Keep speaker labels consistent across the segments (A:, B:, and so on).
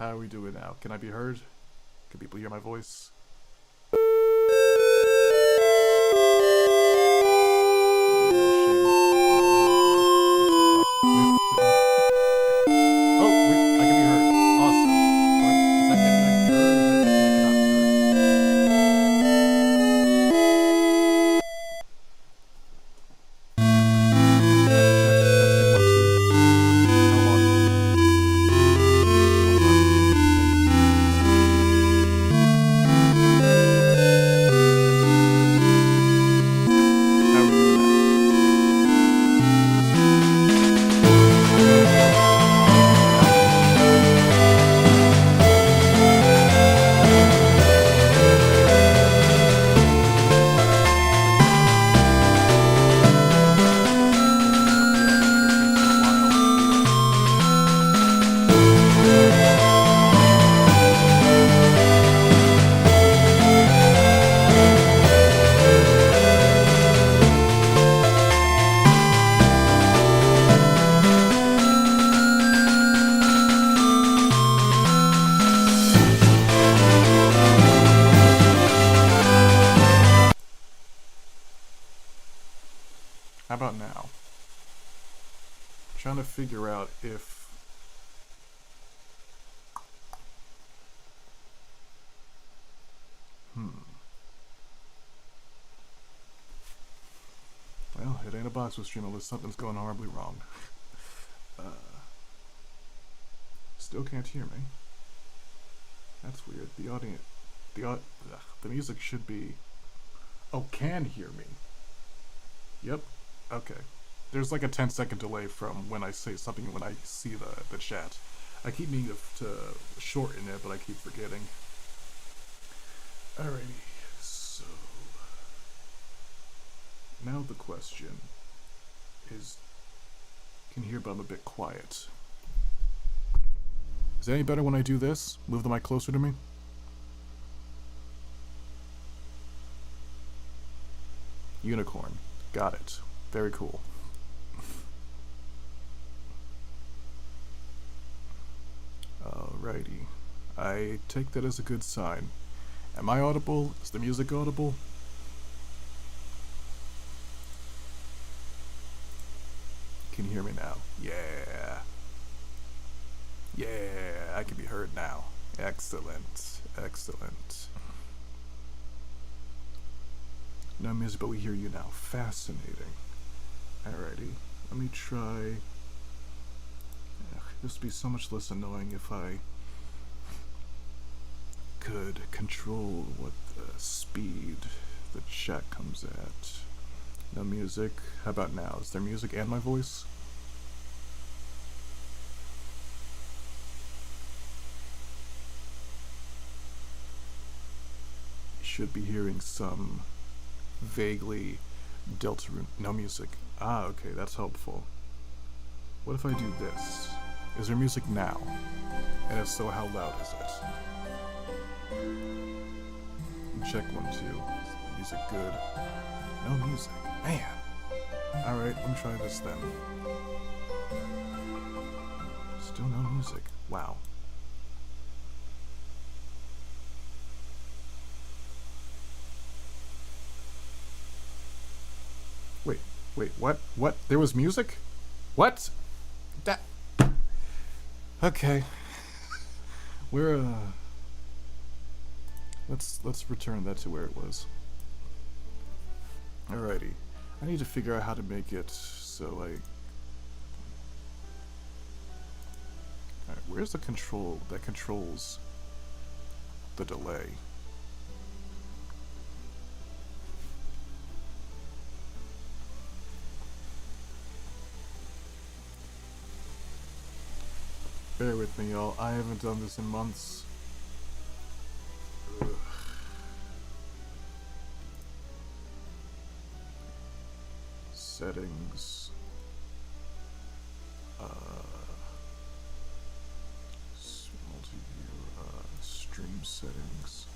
A: How are we doing now? Can I be heard? Can people hear my voice? How about now? I'm trying to figure out if well, it ain't a Boxsmith stream unless something's going horribly wrong. Still can't hear me. That's weird. The music should be. Oh, can hear me. Yep. Okay. There's like a 10-second delay from when I say something when I see the chat. I keep meaning to shorten it, but I keep forgetting. Alrighty, so now the question is, can you hear but I'm a bit quiet. Is it any better when I do this? Move the mic closer to me? Unicorn. Got it. Very cool. Alrighty. I take that as a good sign. Am I audible? Is the music audible? Can you hear me now? Yeah. Yeah, I can be heard now. Excellent. Excellent. No music, but we hear you now. Fascinating. Alrighty, let me try. This would be so much less annoying if I could control what speed the chat comes at. No music. How about now? Is there music and my voice? You should be hearing some vaguely Deltarune. No music. Ah, okay, that's helpful. What if I do this? Is there music now? And if so, how loud is it? Check 1, 2. Is the music good? No music. Man. Alright, let me try this then. Still no music. Wow. Wait, what? What? There was music? What? That. Okay. We're let's return that to where it was. Alrighty. I need to figure out how to make it so like. Alright, where's the control that controls the delay? Bear with me, y'all. I haven't done this in months. Ugh. Settings. Multi-view. Stream settings.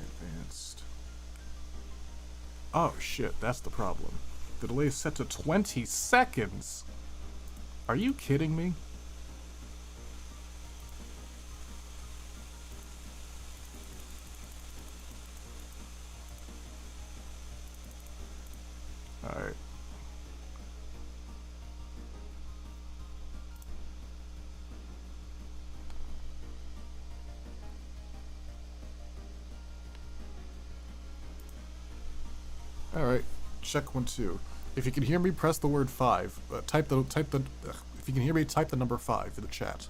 A: Advanced. Oh shit, that's the problem. The delay is set to 20 seconds! Are you kidding me? Alright, check 1, 2. If you can hear me, press the word 5. If you can hear me, type the number 5 in the chat.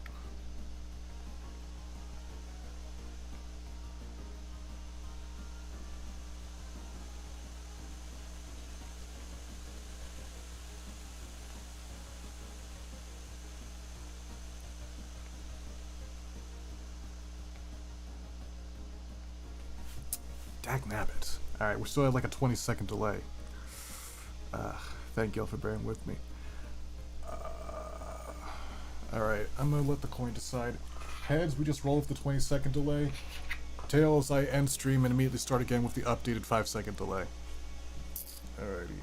A: Dagnabbit. Alright, we're still at like a 20-second delay. Thank y'all for bearing with me. Alright, I'm gonna let the coin decide. Heads, we just roll with the 20-second delay. Tails, I end stream and immediately start again with the updated 5-second delay. Alrighty.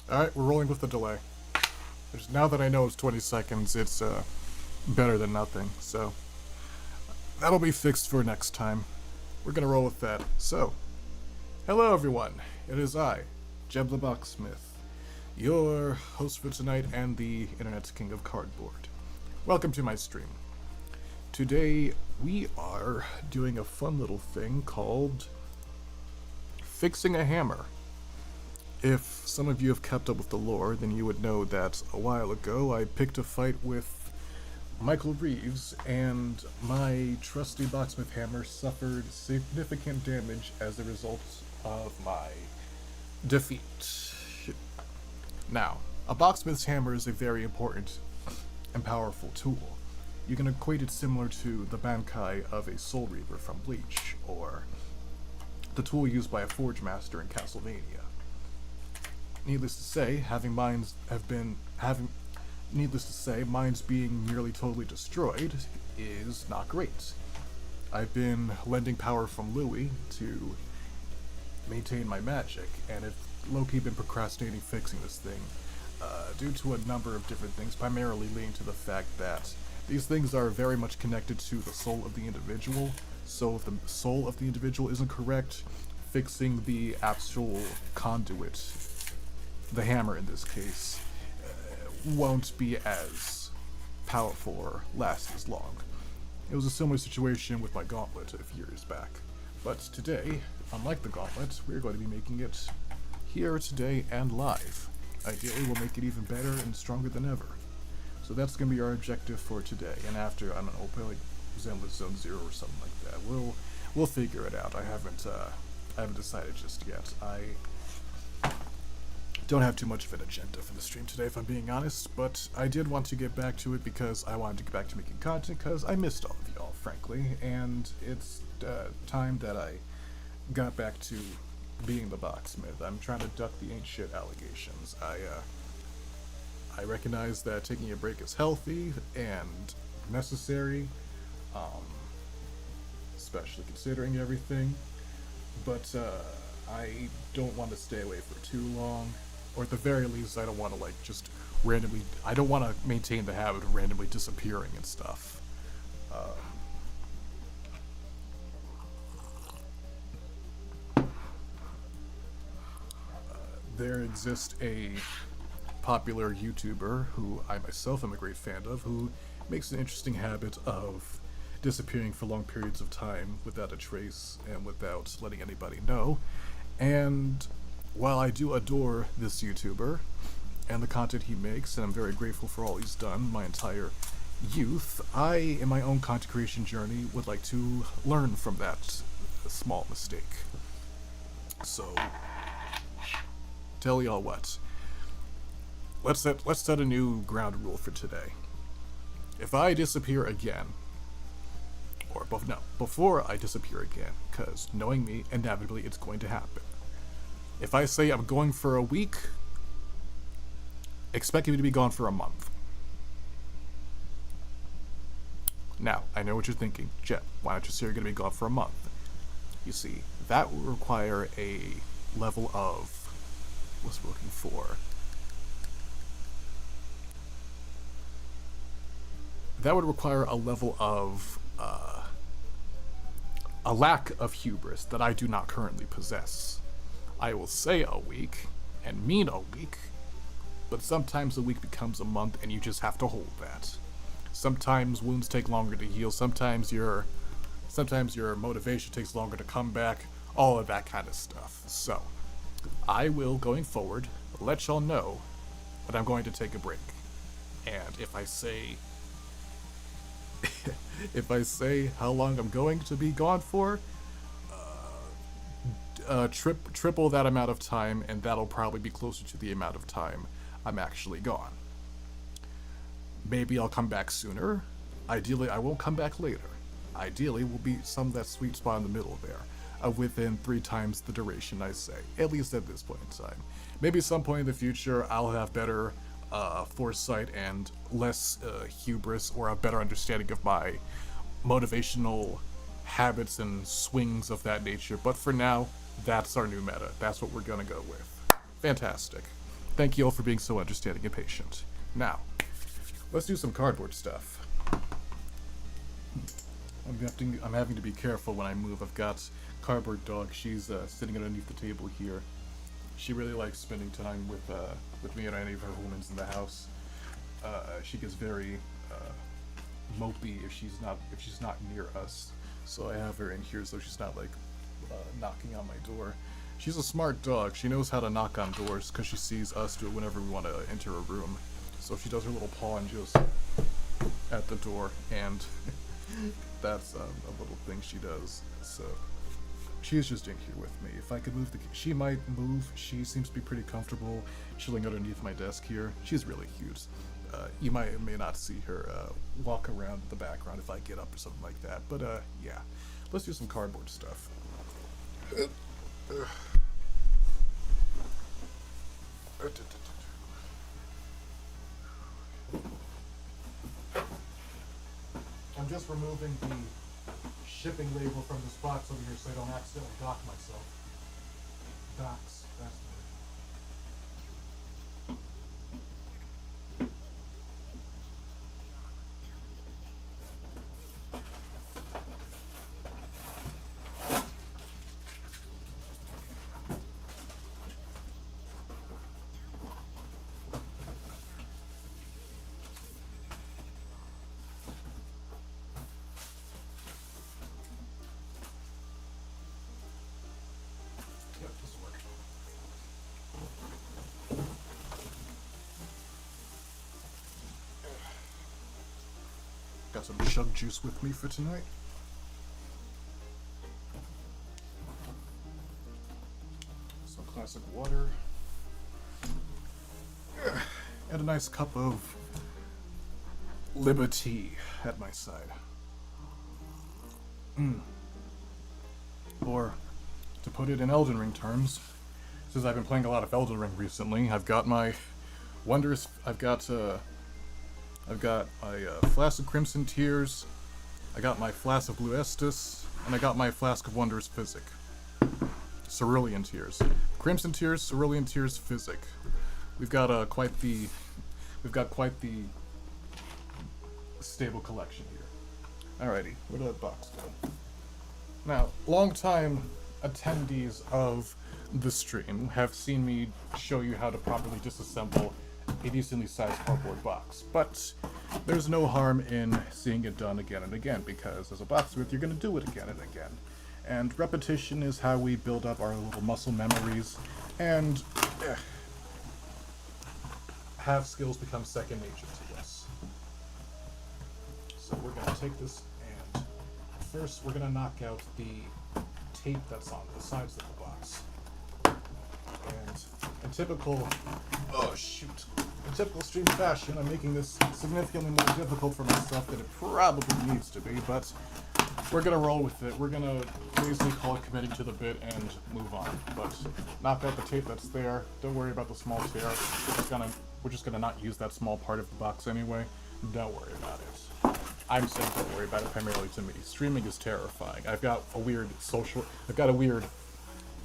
A: Alright, we're rolling with the delay. Now that I know it's 20 seconds, it's better than nothing, so that'll be fixed for next time. We're gonna roll with that. So, hello everyone. It is I, Jeb the Boxsmith, your host for tonight and the Internet's King of Cardboard. Welcome to my stream. Today we are doing a fun little thing called fixing a hammer. If some of you have kept up with the lore, then you would know that a while ago I picked a fight with Michael Reeves, and my trusty Boxsmith hammer suffered significant damage as a result of my defeat. Now, a Boxsmith's hammer is a very important and powerful tool. You can equate it similar to the Bankai of a Soul Reaver from Bleach, or the tool used by a Forge Master in Castlevania. Needless to say, mines being nearly totally destroyed is not great. I've been lending power from Louis to maintain my magic, and have low-key been procrastinating fixing this thing due to a number of different things, primarily leading to the fact that these things are very much connected to the soul of the individual, so if the soul of the individual isn't correct, fixing the actual conduit, the hammer in this case, won't be as powerful or last as long. It was a similar situation with my gauntlet a few years back. But today, unlike the gauntlet, we're going to be making it here today and live. Ideally, we'll make it even better and stronger than ever. So that's going to be our objective for today. And after, I don't know, we'll play like Zenless Zone 0 or something like that. We'll figure it out. I haven't decided just yet. I don't have too much of an agenda for the stream today, if I'm being honest, but I did want to get back to it because I wanted to get back to making content because I missed all of y'all, frankly, and it's time that I got back to being the Boxsmith. I'm trying to duck the ain't shit allegations. I recognize that taking a break is healthy and necessary, especially considering everything, but I don't want to stay away for too long. Or at the very least, I don't want to, like, just randomly... I don't want to maintain the habit of randomly disappearing and stuff. There exists a popular YouTuber who I myself am a great fan of, who makes an interesting habit of disappearing for long periods of time without a trace and without letting anybody know. And while I do adore this YouTuber and the content he makes, and I'm very grateful for all he's done my entire youth, I, in my own content creation journey, would like to learn from that small mistake. So, tell y'all what. Let's set a new ground rule for today. If I disappear again, or before I disappear again, because knowing me, inevitably it's going to happen. If I say I'm going for a week, expect me to be gone for a month. Now, I know what you're thinking. Jet, why don't you say you're going to be gone for a month? You see, that would require a level of... what's we're looking for? That would require a level of... a lack of hubris that I do not currently possess. I will say a week, and mean a week, but sometimes a week becomes a month and you just have to hold that. Sometimes wounds take longer to heal, sometimes your Sometimes your motivation takes longer to come back, all of that kind of stuff. So, I will, going forward, let y'all know that I'm going to take a break. And if I say how long I'm going to be gone for, triple that amount of time, and that'll probably be closer to the amount of time I'm actually gone. Maybe I'll come back sooner. Ideally, I won't come back later. Ideally, will be some that sweet spot in the middle there, within 3 times the duration, I say, at least at this point in time. Maybe some point in the future, I'll have better foresight and less hubris, or a better understanding of my motivational habits and swings of that nature. But for now, that's our new meta. That's what we're gonna go with. Fantastic. Thank you all for being so understanding and patient. Now, let's do some cardboard stuff. I'm having to be careful when I move. I've got Cardboard Dog. She's sitting underneath the table here. She really likes spending time with me and any of her humans in the house. She gets very mopey if she's not near us. So I have her in here so she's not like knocking on my door. She's a smart dog. She knows how to knock on doors because she sees us do it whenever we want to enter a room. So she does her little paw and just at the door, and that's a little thing she does. So she's just in here with me. If I could move she might move. She seems to be pretty comfortable chilling underneath my desk here. She's really cute. You might or may not see her walk around the background if I get up or something like that. But yeah, let's do some cardboard stuff. I'm just removing the shipping label from this box over here so I don't accidentally dock myself. Docks, that's the word. Yep, this will work. Got some chug juice with me for tonight. Some classic water. And a nice cup of liberty at my side. Or, to put it in Elden Ring terms, since I've been playing a lot of Elden Ring recently, I've got my flask of Crimson Tears, I got my flask of Blue Estus, and I got my flask of Wondrous Physic. Cerulean Tears. Crimson Tears, Cerulean Tears, Physic. We've got quite the stable collection here. Alrighty, where did that box go? Now, long-time attendees of the stream have seen me show you how to properly disassemble a decently sized cardboard box, but there's no harm in seeing it done again and again, because as a Boxsmith, you're going to do it again and again. And repetition is how we build up our little muscle memories, and have skills become second nature to us. So we're going to take this, and first we're going to knock out the tape that's on the sides of the box. And in typical stream fashion, I'm making this significantly more difficult for myself than it probably needs to be, but we're gonna roll with it. We're gonna basically call it committing to the bit and move on. But knock out the tape that's there. Don't worry about the small tear. We're just gonna not use that small part of the box anyway. Don't worry about it. I'm saying don't worry about it primarily to me. Streaming is terrifying. I've got a weird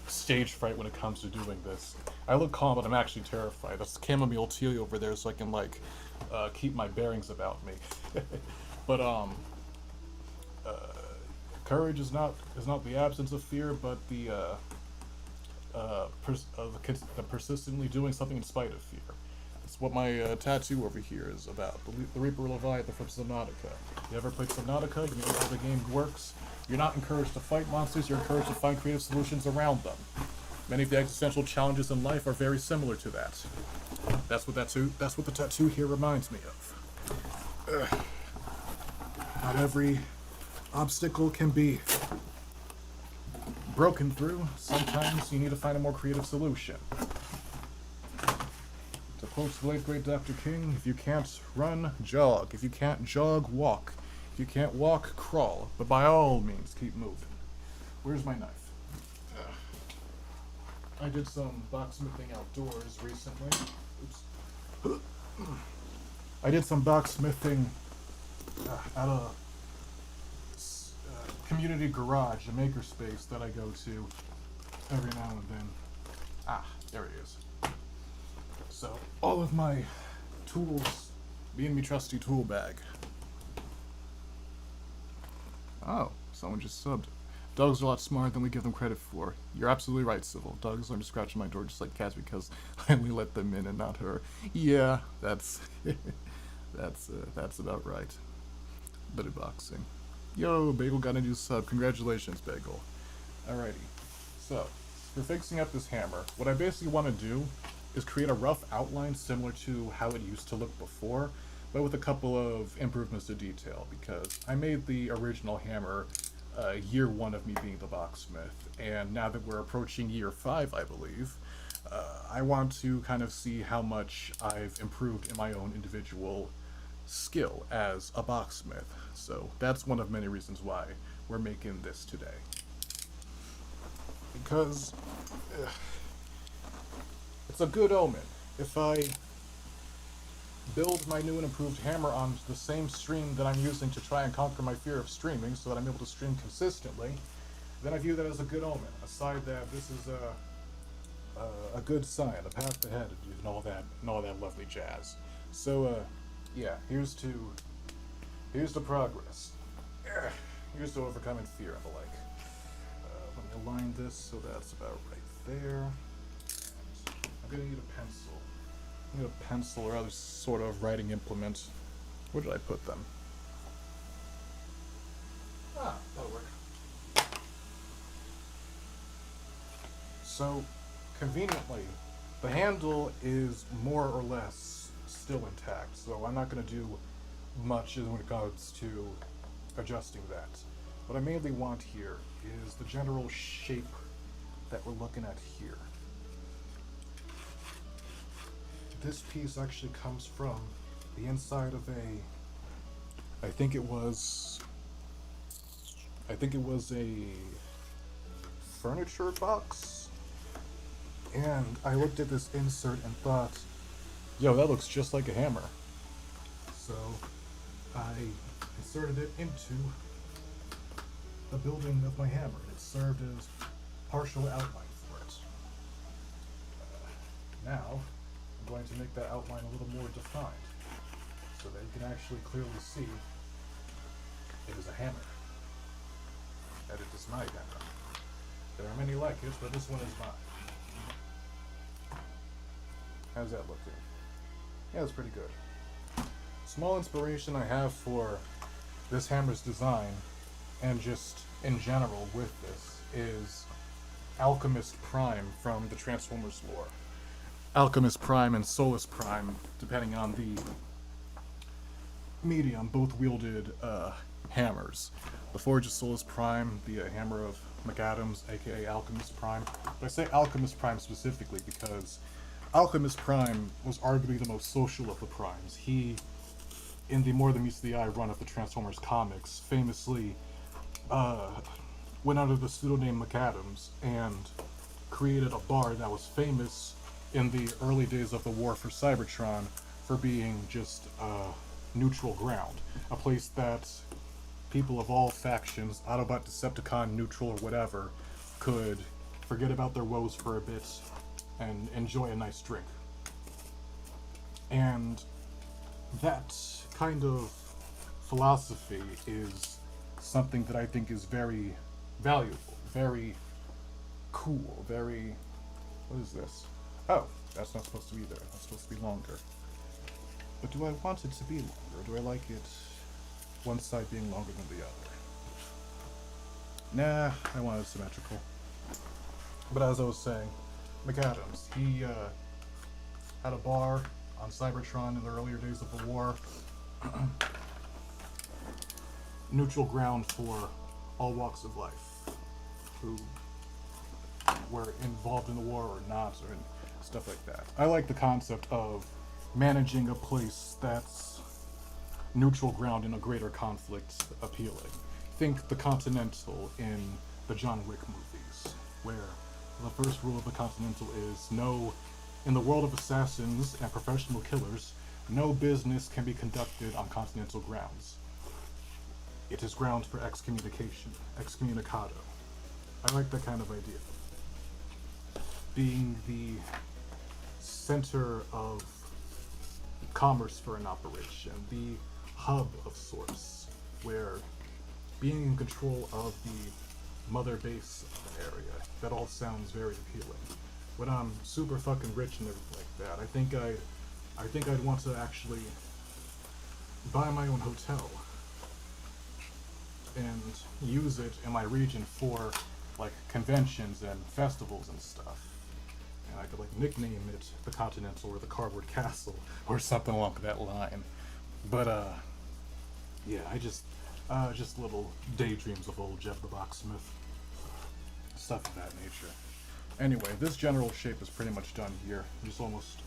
A: stage fright when it comes to doing this. I look calm, but I'm actually terrified. That's chamomile tea over there, so I can keep my bearings about me. But courage is not the absence of fear, but the persistently doing something in spite of fear. That's what my tattoo over here is about. The Reaper Leviathan from Subnautica. You ever played Subnautica? You know how the game works? You're not encouraged to fight monsters, you're encouraged to find creative solutions around them. Many of the existential challenges in life are very similar to that. That's what the tattoo here reminds me of. Not every obstacle can be broken through. Sometimes you need to find a more creative solution. To quote the late great Dr. King, if you can't run, jog. If you can't jog, walk. If you can't walk, crawl. But by all means, keep moving. Where's my knife? I did some boxsmithing outdoors recently. Oops. I did some boxsmithing at a community garage, a makerspace that I go to every now and then. Ah, there it is. So, all of my tools, me and me trusty tool bag. Oh, someone just subbed. Dogs are a lot smarter than we give them credit for. You're absolutely right, Civil. Dogs learn to scratch my door just like cats because I only let them in and not her. Yeah, that's that's about right. Better boxing. Yo, Bagel got a new sub. Congratulations, Bagel. Alrighty. So, for fixing up this hammer, what I basically want to do is create a rough outline similar to how it used to look before, but with a couple of improvements to detail, because I made the original hammer year 1 of me being the Boxsmith, and now that we're approaching year 5, I believe, I want to kind of see how much I've improved in my own individual skill as a Boxsmith. So that's one of many reasons why we're making this today. Because it's a good omen. If I build my new and improved hammer on the same stream that I'm using to try and conquer my fear of streaming so that I'm able to stream consistently, then I view that as a good omen. Aside that this is a good sign, a path ahead, and all that lovely jazz. So yeah, here's to progress. Here's to overcoming fear and the like. Let me align this so that's about right there. I'm gonna need a pencil. I need a pencil or other sort of writing implement. Where did I put them? Ah, that'll work. So, conveniently, the handle is more or less still intact, so I'm not going to do much in regards to adjusting that. What I mainly want here is the general shape that we're looking at here. This piece actually comes from the inside of I think it was a furniture box, and I looked at this insert and thought, yo, that looks just like a hammer. So I inserted it into the building of my hammer, and it served as partial outline for it. Now I'm going to make that outline a little more defined, so that you can actually clearly see it is a hammer. That it is my hammer. There are many like it, but this one is mine. How's that looking? Yeah, it's pretty good. Small inspiration I have for this hammer's design, and just in general with this, is Alchemist Prime from the Transformers lore. Alchemist Prime and Solus Prime, depending on the medium, both wielded hammers. The Forge of Solus Prime, the hammer of McAdams, aka Alchemist Prime. But I say Alchemist Prime specifically because Alchemist Prime was arguably the most social of the primes. He, in the More Than Meets the Eye run of the Transformers comics, famously went under the pseudonym McAdams and created a bar that was famous in the early days of the war for Cybertron for being just neutral ground. A place that people of all factions, Autobot, Decepticon, neutral, or whatever, could forget about their woes for a bit and enjoy a nice drink. And that kind of philosophy is something that I think is very valuable, very cool, very... What is this? Oh, that's not supposed to be there. That's supposed to be longer. But do I want it to be longer, or do I like it one side being longer than the other? Nah, I want it symmetrical. But as I was saying, McAdams, he had a bar on Cybertron in the earlier days of the war. Neutral ground for all walks of life who were involved in the war or not, or stuff like that. I like the concept of managing a place that's neutral ground in a greater conflict appealing. Think the Continental in the John Wick movies, where the first rule of the Continental is no, in the world of assassins and professional killers, no business can be conducted on Continental grounds. It is grounds for excommunication, excommunicado. I like that kind of idea. Being the center of commerce for an operation, the hub of sorts, where being in control of the mother base of an area, that all sounds very appealing. When I'm super fucking rich and everything like that, I think I'd want to actually buy my own hotel and use it in my region for like conventions and festivals and stuff. And I could like nickname it the Continental or the Cardboard Castle or something along that line. But yeah, I just little daydreams of old Jeff the Boxsmith. Stuff of that nature. Anyway, this general shape is pretty much done here. I'm just almost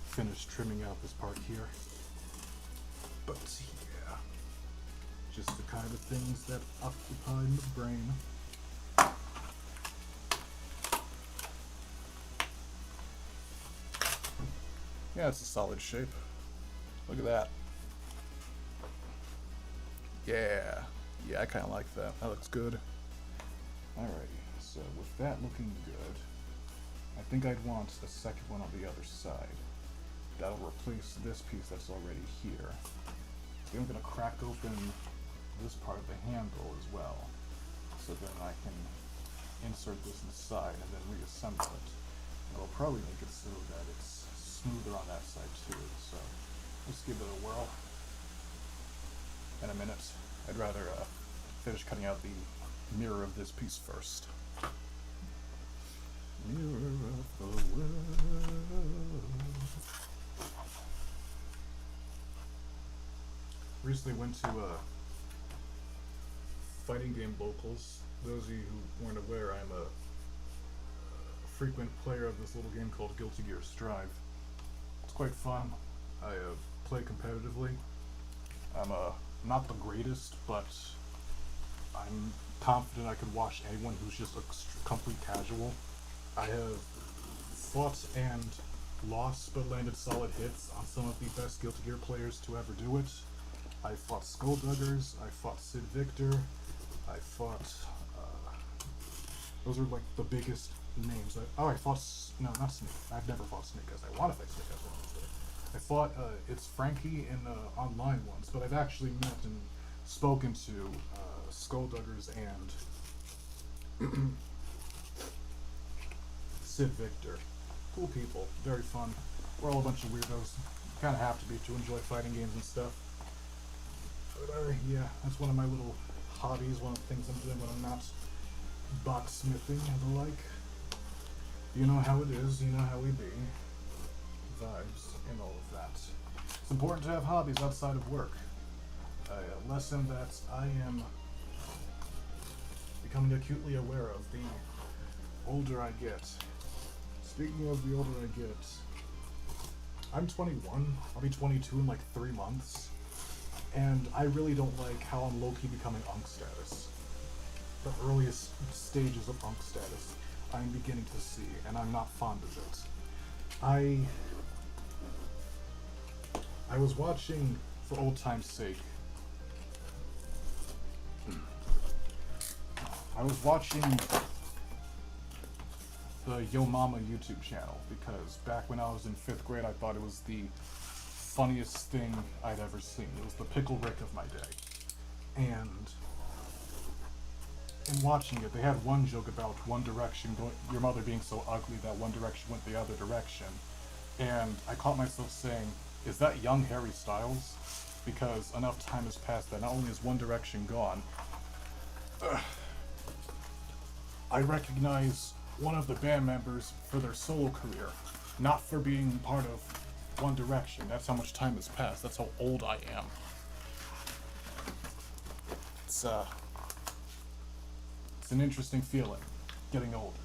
A: finished trimming out this part here. But yeah, just the kind of things that occupy my brain. Yeah, it's a solid shape. Look at that. Yeah, I kind of like that. That looks good. Alrighty, so with that looking good, I think I'd want a second one on the other side. That'll replace this piece that's already here. So I'm going to crack open this part of the handle as well, so then I can insert this inside and then reassemble it. It'll probably make it so that it's smoother on that side too, so let's give it a whirl. In a minute. I'd rather finish cutting out the mirror of this piece first. Mirror of the world. Recently went to fighting game locals. Those of you who weren't aware, I'm a frequent player of this little game called Guilty Gear Strive. It's quite fun. I play competitively. I'm not the greatest, but I'm confident I could wash anyone who's just a complete casual. I have fought and lost, but landed solid hits on some of the best Guilty Gear players to ever do it. I fought Skullduggers, I fought Sid Victor, I fought, those are like the biggest names. I fought, no, not Snake. I've never fought Snake Eyes. I want to fight Snake Eyes one of these days. I fought, it's Frankie in online ones, but I've actually met and spoken to Skullduggers and Sid Victor. Cool people, very fun. We're all a bunch of weirdos. Kind of have to be to enjoy fighting games and stuff. But yeah, that's one of my little hobbies, one of the things I'm doing when I'm not boxsmithing and the like. You know how it is, you know how we be. Vibes and all of that. It's important to have hobbies outside of work. A lesson that I am becoming acutely aware of the older I get. Speaking of the older I get, I'm 21, I'll be 22 in like 3 months, and I really don't like how I'm low-key becoming Unk status. The earliest stages of Unk status I'm beginning to see, and I'm not fond of it. I was watching, for old time's sake, I was watching the Yo Mama YouTube channel because back when I was in 5th grade, I thought it was the funniest thing I'd ever seen. It was the Pickle Rick of my day. And in watching it, they had one joke about One Direction, your mother being so ugly that One Direction went the other direction. And I caught myself saying, Is that young Harry Styles? Because enough time has passed that not only is One Direction gone, I recognize one of the band members for their solo career, not for being part of One Direction. That's how much time has passed. That's how old I am. It's an interesting feeling, getting older.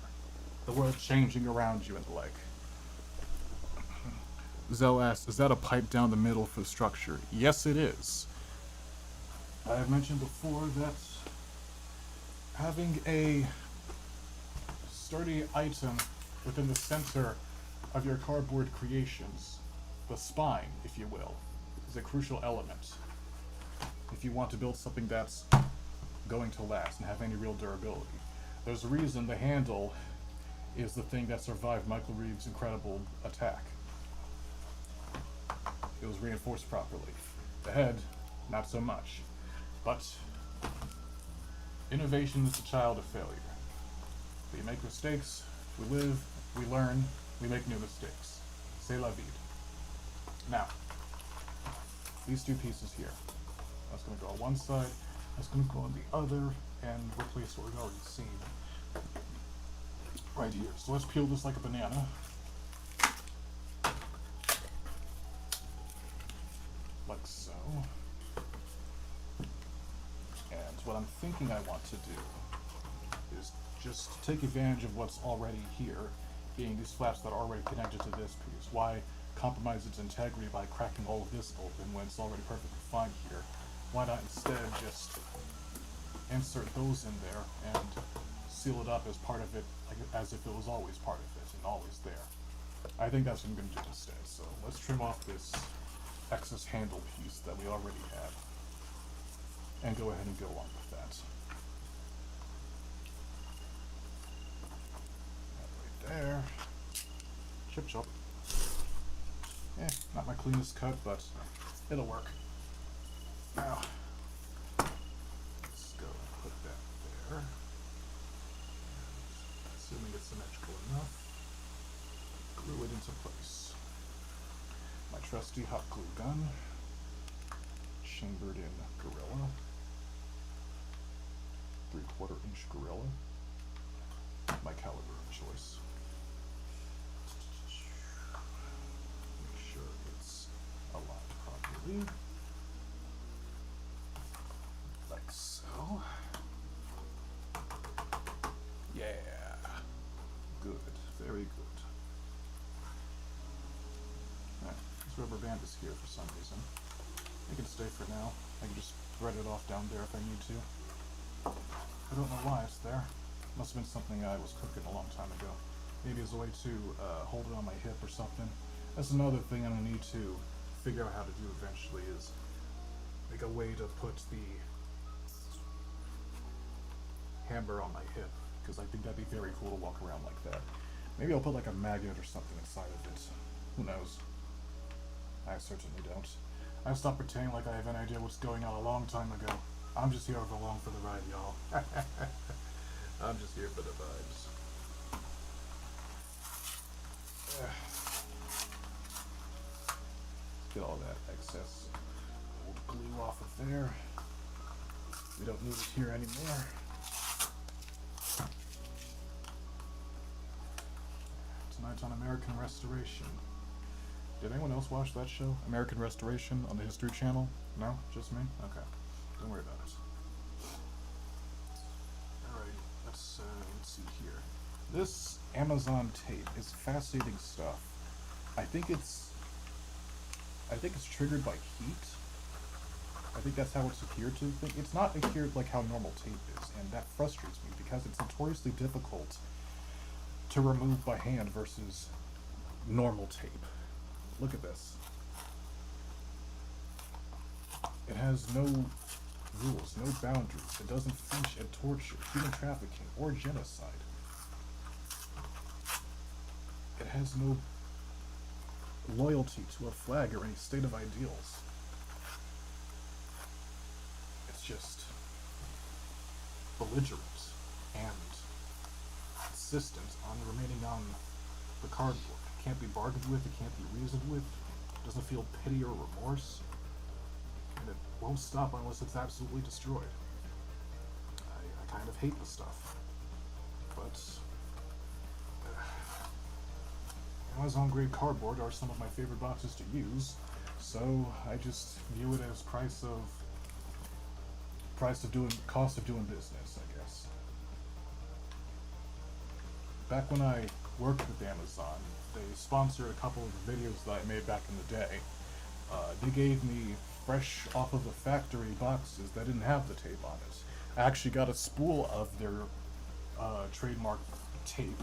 A: The world changing around you and the like. Zell asks, is that a pipe down the middle for the structure? Yes, it is. I have mentioned before that having a sturdy item within the center of your cardboard creations, the spine, if you will, is a crucial element if you want to build something that's going to last and have any real durability. There's a reason the handle is the thing that survived Michael Reeves' incredible attack. It was reinforced properly. The head, not so much. But innovation is the child of failure. We make mistakes, we live, we learn, we make new mistakes. C'est la vie. Now, these two pieces here. That's going to go on one side, that's going to go on the other, and replace what we've already seen. Right here. So let's peel this like a banana. Like so. And what I'm thinking I want to do is just take advantage of what's already here, being these flaps that are already connected to this piece. Why compromise its integrity by cracking all of this open when it's already perfectly fine here? Why not instead just insert those in there and seal it up as part of it, like as if it was always part of it and always there? I think that's what I'm going to do instead. So let's trim off this excess handle piece that we already have and go ahead and go on with that. That right there. Chip chop. Not my cleanest cut, but it'll work. Now, let's go and put that there. Assuming it's symmetrical enough, glue it into place. My trusty hot glue gun, chambered in Gorilla, 3/4 inch Gorilla, my caliber of choice. Make sure it's aligned properly, like so. Yeah, good, very good. Rubber band is here for some reason. It can stay for now. I can just thread it off down there if I need to. I don't know why it's there. Must have been something I was cooking a long time ago. Maybe as a way to hold it on my hip or something. That's another thing I'm going to need to figure out how to do eventually, is make a way to put the hammer on my hip, because I think that'd be very cool to walk around like that. Maybe I'll put like a magnet or something inside of it. Who knows? I certainly don't. I've stopped pretending like I have any idea what's going on a long time ago. I'm just here along for the ride, y'all. I'm just here for the vibes. Get all that excess old glue off of there. We don't need it here anymore. Tonight on American Restoration. Did anyone else watch that show? American Restoration on the History Channel? No? Just me? Okay. Don't worry about it. Alright, let's see here. This Amazon tape is fascinating stuff. I think it's triggered by heat. I think that's how it's adhered to. It's not adhered like how normal tape is, and that frustrates me because it's notoriously difficult to remove by hand versus normal tape. Look at this. It has no rules, no boundaries. It doesn't flinch at torture, human trafficking, or genocide. It has no loyalty to a flag or any state of ideals. It's just belligerent and insistent on remaining on the cardboard. It can't be bargained with, it can't be reasoned with. doesn't feel pity or remorse, and it won't stop unless it's absolutely destroyed. I kind of hate the stuff, but Amazon grade cardboard are some of my favorite boxes to use, so I just view it as cost of doing business, I guess. Back when I worked with Amazon, they sponsored a couple of the videos that I made back in the day. They gave me fresh off of the factory boxes that didn't have the tape on it. I actually got a spool of their trademark tape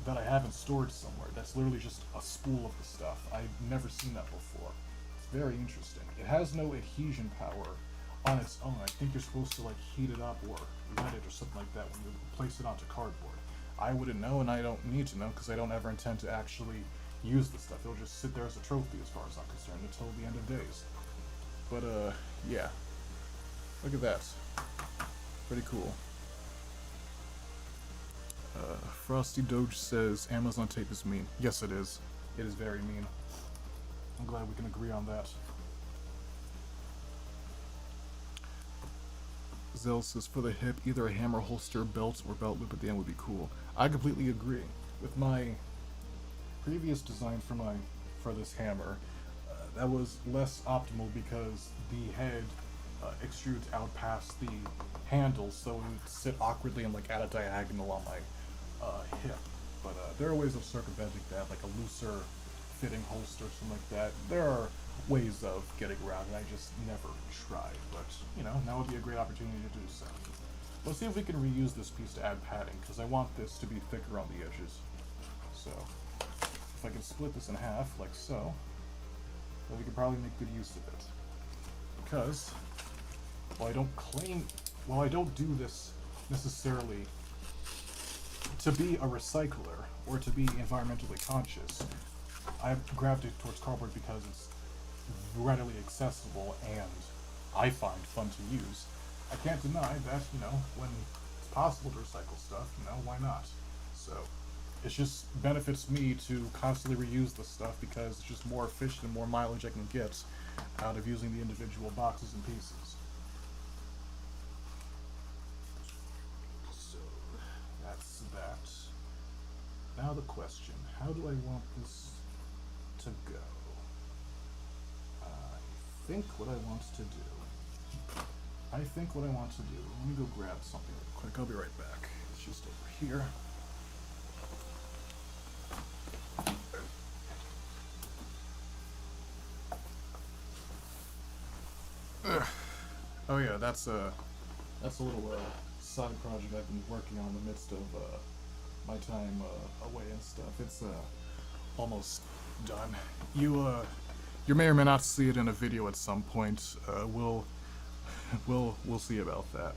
A: that I haven't stored somewhere. That's literally just a spool of the stuff. I've never seen that before. It's very interesting. It has no adhesion power on its own. I think you're supposed to like heat it up or light it or something like that when you place it onto cardboard. I wouldn't know, and I don't need to know because I don't ever intend to actually use the stuff. It'll just sit there as a trophy as far as I'm concerned until the end of days. But yeah. Look at that. Pretty cool. Frosty Doge says Amazon tape is mean. Yes, it is. It is very mean. I'm glad we can agree on that. Zell says for the hip, either a hammer holster, belt, or belt loop at the end would be cool. I completely agree. With my previous design for this hammer, that was less optimal because the head extrudes out past the handle, so it would sit awkwardly and like at a diagonal on my hip. But there are ways of circumventing that, like a looser fitting holster or something like that. There are ways of getting around it. I just never tried, but you know, now would be a great opportunity to do so. Let's see if we can reuse this piece to add padding, because I want this to be thicker on the edges. So, if I can split this in half, like so, then we could probably make good use of it. Because, while I don't do this necessarily to be a recycler or to be environmentally conscious, I've gravitated towards cardboard because it's readily accessible and I find fun to use. I can't deny that, you know, when it's possible to recycle stuff, you know, why not? So, it just benefits me to constantly reuse the stuff because it's just more efficient and more mileage I can get out of using the individual boxes and pieces. So, that's that. Now the question, how do I want this to go? I think what I want to do, let me go grab something real quick, I'll be right back. It's just over here. Oh yeah, that's a little side project I've been working on in the midst of my time away and stuff. It's almost done. You may or may not see it in a video at some point. We'll see about that.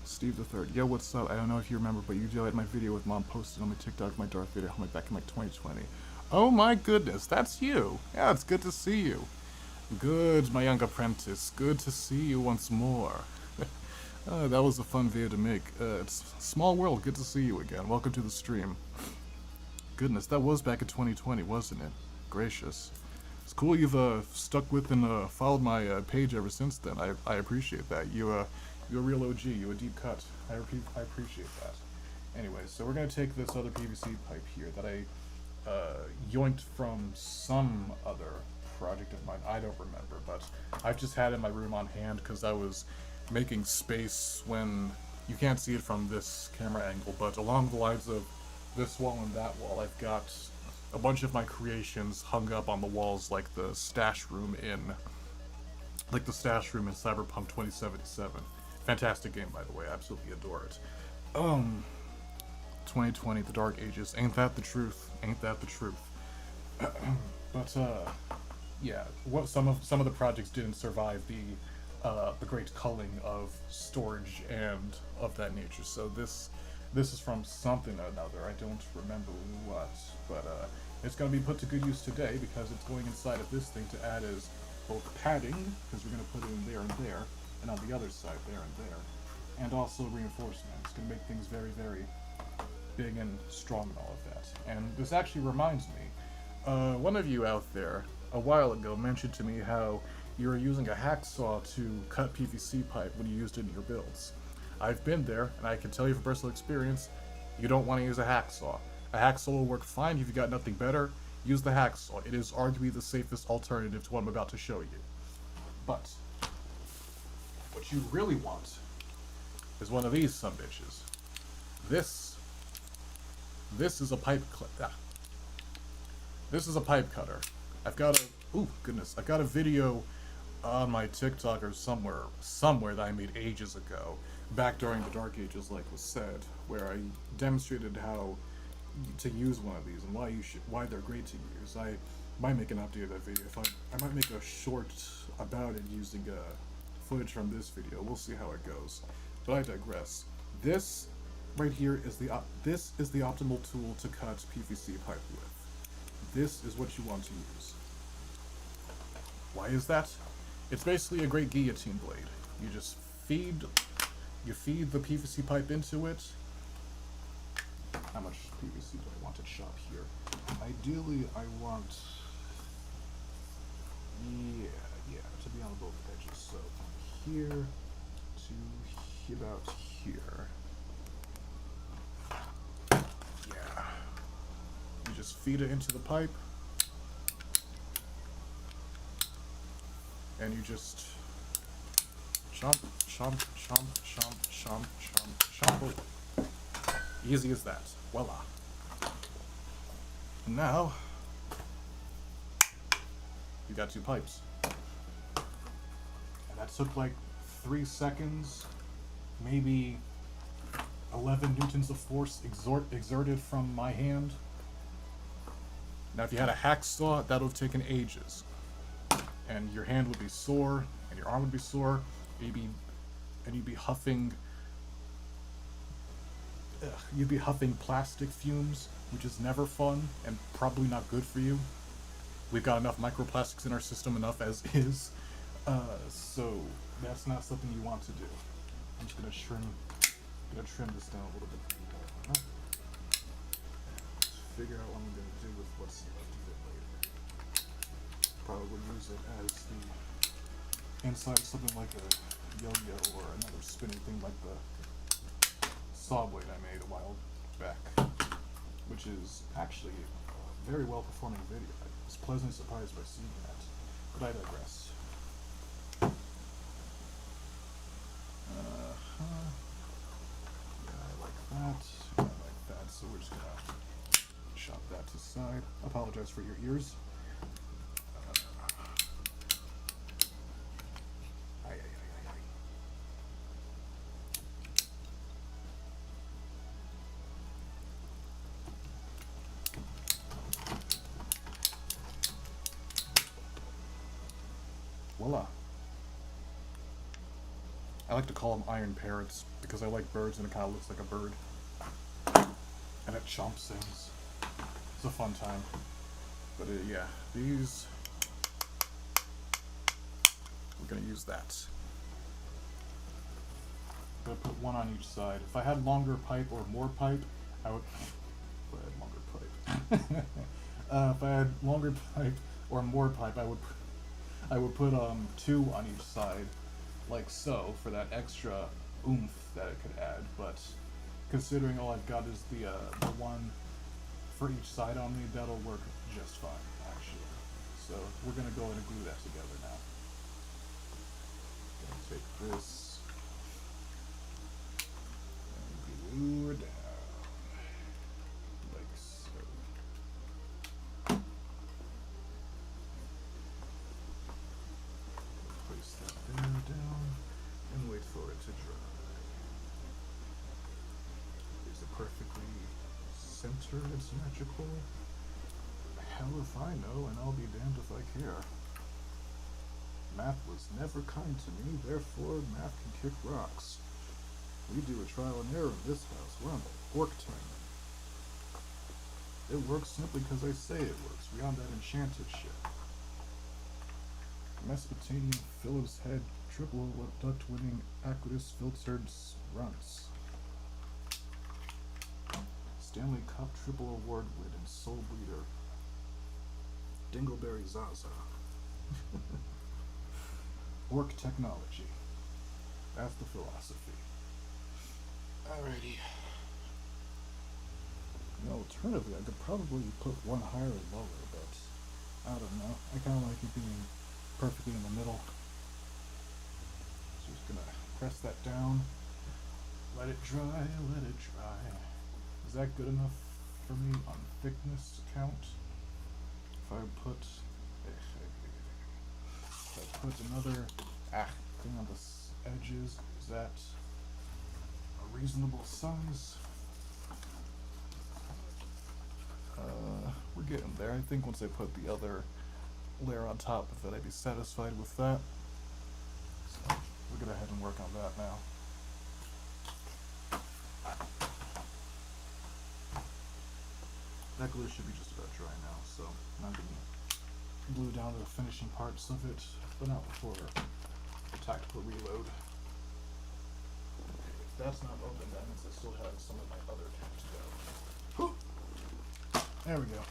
A: Steve the Third. Yo, what's up? I don't know if you remember, but you did my video with Mom posted on my TikTok, my Darth Vader helmet back in like 2020. Oh my goodness, that's you. Yeah, it's good to see you. Good, my young apprentice. Good to see you once more. That was a fun video to make. It's small world. Good to see you again. Welcome to the stream. Goodness, that was back in 2020, wasn't it? Gracious. It's cool you've stuck with and followed my page ever since then. I appreciate that. You're a real OG. You a deep cut. I appreciate that. Anyway, so we're gonna take this other PVC pipe here that I yoinked from some other project of mine. I don't remember, but I've just had it in my room on hand because I was making space when you can't see it from this camera angle, but along the lines of this wall and that wall, I've got a bunch of my creations hung up on the walls like the stash room in Cyberpunk 2077. Fantastic game, by the way. I absolutely adore it. 2020, the Dark Ages. Ain't that the truth? Ain't that the truth? But yeah, some of the projects didn't survive the great culling of storage and of that nature. So this is from something or another. I don't remember what, but it's going to be put to good use today because it's going inside of this thing to add as both padding, because we're going to put it in there and there, and on the other side there and there, and also reinforcement. It's going to make things very, very big and strong and all of that. And this actually reminds me, One of you out there a while ago mentioned to me how you were using a hacksaw to cut PVC pipe when you used it in your builds. I've been there, and I can tell you from personal experience, you don't want to use a hacksaw. A hacksaw will work fine if you've got nothing better. Use the hacksaw. It is arguably the safest alternative to what I'm about to show you. But what you really want is one of these sumbitches. This is a pipe This is a pipe cutter. I've got I've got a video on my TikTok or somewhere that I made ages ago, back during the Dark Ages, like was said, where I demonstrated how to use one of these and why they're great to use. I might make an update of that video. I might make a short about it using footage from this video. We'll see how it goes. But I digress. This right here is the optimal tool to cut PVC pipe with. This is what you want to use. Why is that? It's basically a great guillotine blade. You just feed the PVC pipe into it. How much PVC do I want to chop here? Ideally, I want, yeah, to be on both edges. So here to about here. Yeah. You just feed it into the pipe, and you just chomp, chomp, chomp, chomp, chomp, chomp, chomp. Easy as that. Voila. Now, you got two pipes. And that took like 3 seconds, maybe 11 newtons of force exerted from my hand. Now, if you had a hacksaw, that would have taken ages. And your hand would be sore, and your arm would be sore, and you'd be huffing plastic fumes, which is never fun and probably not good for you. We've got enough microplastics in our system enough as is, so that's not something you want to do. I'm just gonna trim this down a little bit more. Figure out what I'm gonna do with what's left of it later. Probably use it as the inside of something like a yo-yo or another spinning thing like the saw blade I made a while back, which is actually a very well performing video. I was pleasantly surprised by seeing that, but I digress. Yeah, I like that, so we're just gonna chop that to the side. Apologize for your ears. Voila. I like to call them iron parrots because I like birds and it kind of looks like a bird. And it chomps things. It's a fun time. But yeah, these, we're going to use that. I'm going to put one on each side. If I had longer pipe or more pipe, I would, if I had longer pipe or more pipe, I would put 2 on each side, like so, for that extra oomph that it could add. But considering all I've got is the one for each side on me, that'll work just fine, actually. So we're gonna go ahead and glue that together now. Gonna take this and glue it down. For it to dry. Is it perfectly centered and symmetrical? Hell if I know, and I'll be damned if I care. Math was never kind to me, therefore math can kick rocks. We do a trial and error in this house. We're on the work tournament. It works simply because I say it works. We on that enchanted shit. Mesopotamian Phillips head triple duct winning Aquidus filtered runts. Stanley Cup triple award winning soul breeder. Dingleberry Zaza. Orc technology. That's the philosophy. Alrighty. Alternatively, I could probably put one higher or lower, but I don't know. I kind of like it being perfectly in the middle. So just gonna press that down. Let it dry, let it dry. Is that good enough for me on thickness count? If I put another thing on the edges, is that a reasonable size? We're getting there. I think once I put the other layer on top of it, I'd be satisfied with that. So we'll go ahead and work on that now. That glue should be just about dry now, so I'm going to glue down to the finishing parts of it, but not before the tactical reload. Okay, if that's not open, that means I still have some of my other tape to go. There we go.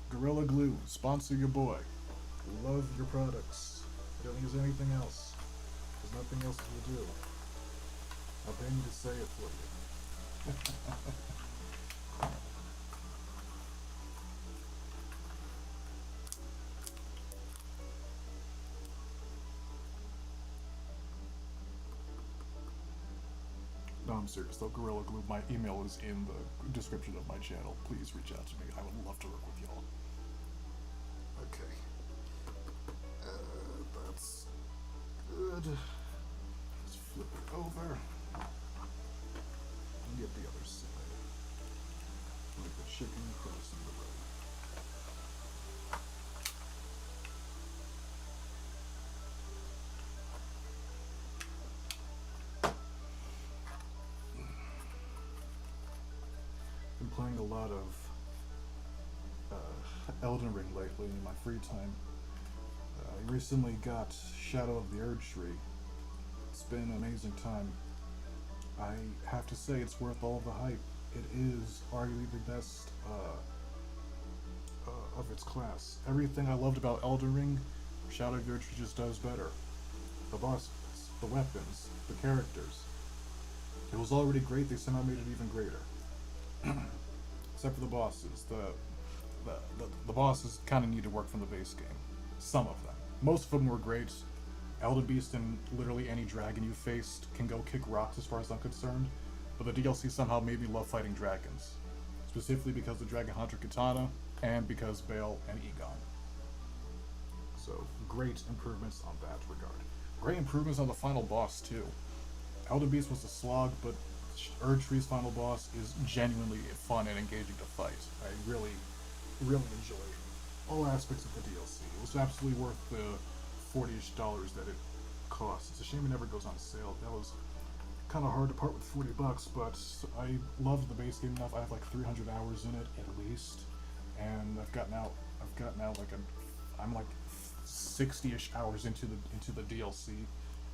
A: Gorilla Glue, sponsor your boy. Love your products. I don't use anything else. There's nothing else to do. I'll pay you to say it for you. No, I'm serious though. Gorilla Glue, my email is in the description of my channel. Please reach out to me. I would love to work with y'all. Okay. That's good. Let's flip it over and get the other side. Like the chicken crossing the road. Been playing a lot of Elden Ring lately in my free time. I recently got Shadow of the Erd Tree. It's been an amazing time. I have to say it's worth all the hype. It is arguably the best of its class. Everything I loved about Elden Ring, Shadow of the Erd Tree just does better. The bosses, the weapons, the characters. It was already great, they somehow made it even greater. Except for the bosses. The bosses kind of need to work from the base game. Some of them. Most of them were great. Elden Beast and literally any dragon you faced can go kick rocks as far as I'm concerned, but the DLC somehow made me love fighting dragons. Specifically because of Dragon Hunter Katana, and because Bale and Egon. So, great improvements on that regard. Great improvements on the final boss, too. Elden Beast was a slog, but Erd Tree's final boss is genuinely fun and engaging to fight. I really enjoyed all aspects of the DLC. It was absolutely worth the $40-ish that it cost. It's a shame it never goes on sale. That was kind of hard to part with $40, but I loved the base game enough. I have like 300 hours in it at least, and I'm like 60-ish hours into the DLC.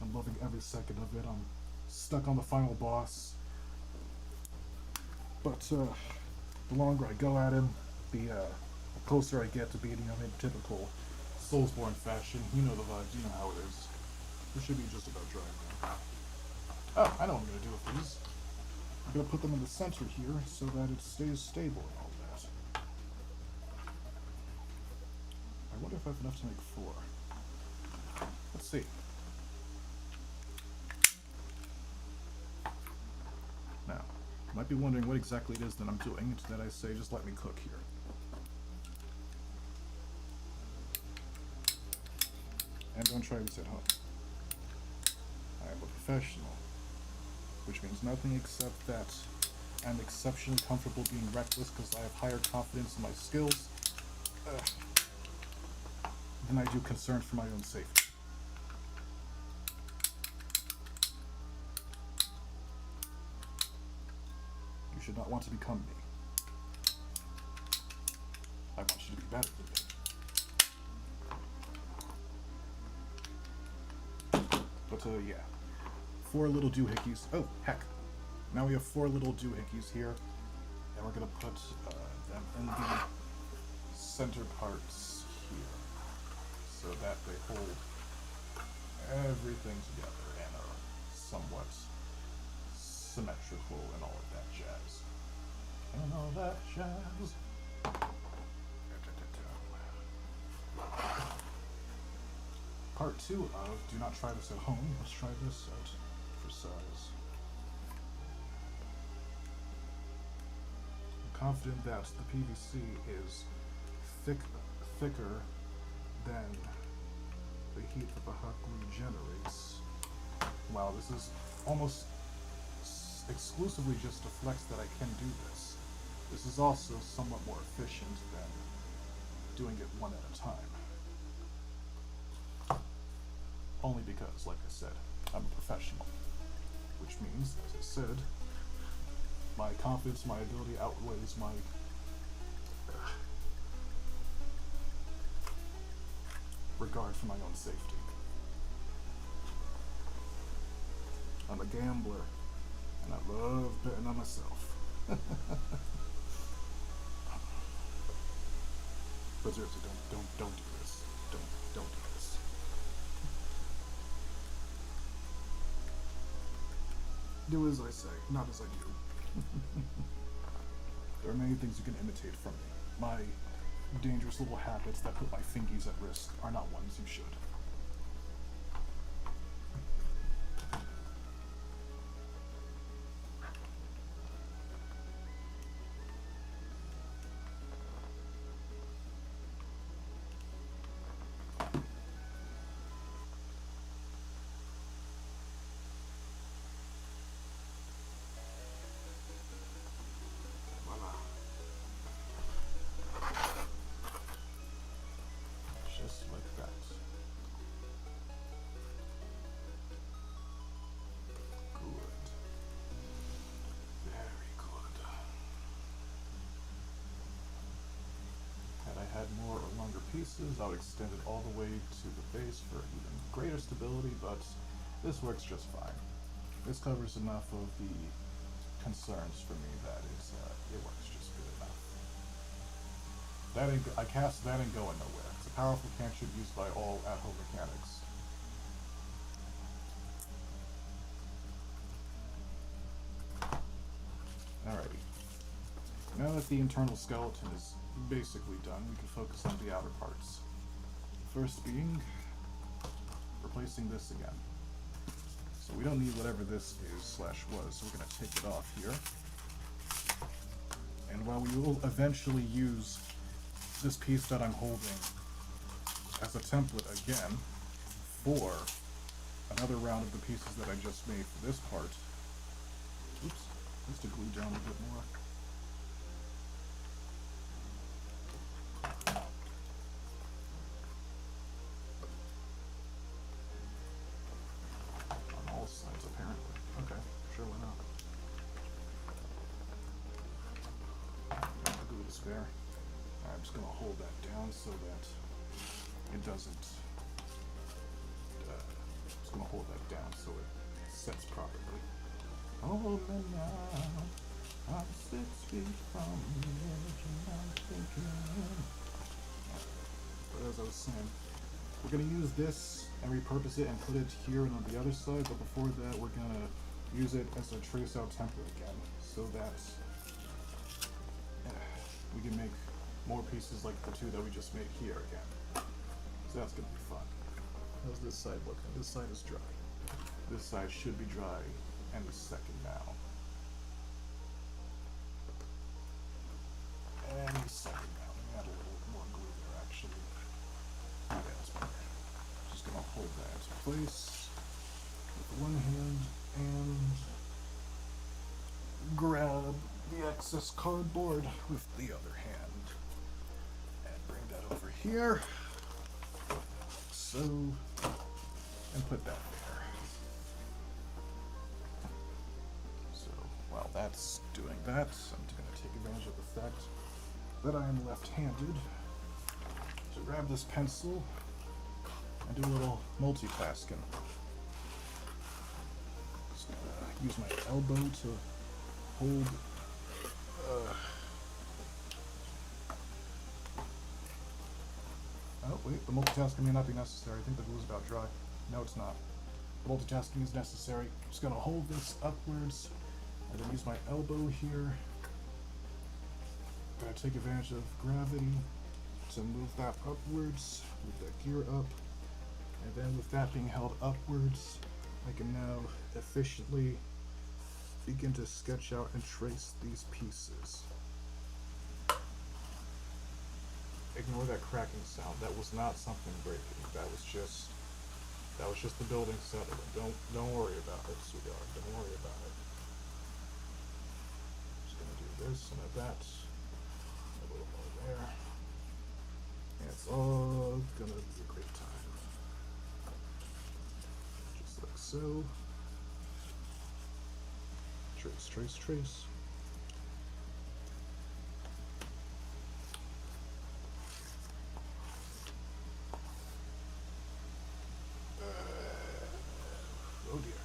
A: I'm loving every second of it. I'm stuck on the final boss, but the longer I go at him, the closer I get to beating him in typical Soulsborne fashion. You know the vibes, you know how it is. This should be just about dry now. Oh, I know what I'm going to do with these. I'm going to put them in the center here so that it stays stable and all that. I wonder if I have enough to make 4. Let's see. Now, you might be wondering what exactly it is that I'm doing. It's that I say, just let me cook here. And don't try this at home. I am a professional, which means nothing except that I'm exceptionally comfortable being reckless because I have higher confidence in my skills than I do concern for my own safety. You should not want to become me. I want you to be better than me. But yeah, 4 little doohickeys. Oh, heck. Now we have 4 little doohickeys here. And we're going to put them in the center parts here. So that they hold everything together and are somewhat symmetrical and all of that jazz. And all that jazz. Part 2 of Do Not Try This at Home. Let's try this out for size. I'm confident that the PVC is thicker than the heat that the hot glue generates. Wow, this is almost exclusively just a flex that I can do this. This is also somewhat more efficient than doing it one at a time. Only because, like I said, I'm a professional. Which means, as I said, my confidence, my ability outweighs my regard for my own safety. I'm a gambler, and I love betting on myself. But seriously, don't do this. Don't do this. Do as I say, not as I do. There are many things you can imitate from me. My dangerous little habits that put my fingies at risk are not ones you should. Just like that. Good. Very good. Had I had more or longer pieces, I would extend it all the way to the base for even greater stability, but this works just fine. This covers enough of the concerns for me that it works just good enough. That ain't going nowhere. It's a powerful cantrip used by all at-home mechanics. Alrighty. Now that the internal skeleton is basically done, we can focus on the outer parts. First being replacing this again. So we don't need whatever this is / was, so we're going to take it off here. And while we will eventually use this piece that I'm holding as a template again for another round of the pieces that I just made for this part. Oops, just to glue down a bit more. On all sides, apparently. Okay, sure, why not? The glue is fair. I'm just going to hold that down so that it doesn't, just going to hold that down so it sets properly. Hold me now, I'm 6 feet from the edge and I'm thinking. But as I was saying, we're going to use this and repurpose it and put it here and on the other side, but before that we're going to use it as a trace out template again, so that we can make more pieces like the 2 that we just made here again. So that's going to be fun. How's this side looking? This side is dry. This side should be dry any second now. Any second now. Let me add a little more glue there actually. Yeah, that's better. Just going to hold that into place with one hand and grab the excess cardboard with the other hand. Bring that over here, so, and put that there. So, while that's doing that, I'm going to take advantage of the fact that I am left-handed to grab this pencil and do a little multitasking. use my elbow to hold. Oh, wait, the multitasking may not be necessary. I think the glue is about dry. No, it's not. Multitasking is necessary. I'm just gonna hold this upwards and then use my elbow here. I'm gonna take advantage of gravity to move that upwards, move that gear up, and then with that being held upwards, I can now efficiently begin to sketch out and trace these pieces. Ignore that cracking sound. That was not something breaking. That was just the building settling. Don't worry about it, sweetheart. Don't worry about it. Just gonna do this and that. A little more there. And it's all gonna be a great time. Just like so. Trace, trace, trace. Oh dear.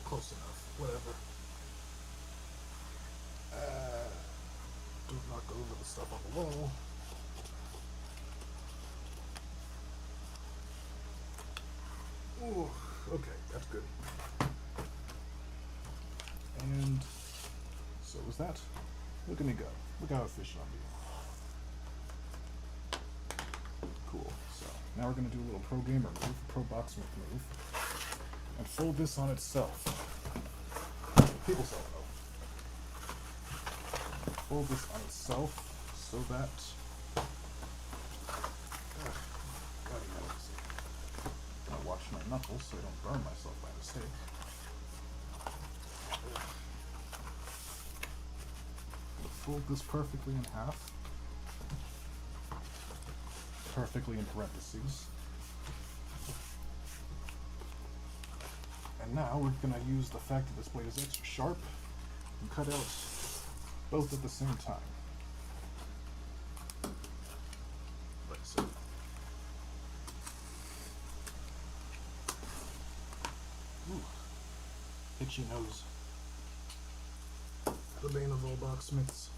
A: Close enough. Whatever. Don't knock over the stuff on the wall. Ooh, okay, that's good. And so was that. Look at me go. Look how efficient I'm being. Cool. So now we're going to do a little pro gamer move, a pro Boxsmith move, and fold this on itself. People say no. Fold this on itself so that. Gotta go easy. Gotta watch my knuckles so I don't burn myself by mistake. Fold this perfectly in half. Perfectly in parentheses. And now we're going to use the fact that this blade is extra sharp and cut out both at the same time. Like so. Ooh. Itchy nose. The bane of all Boxsmiths.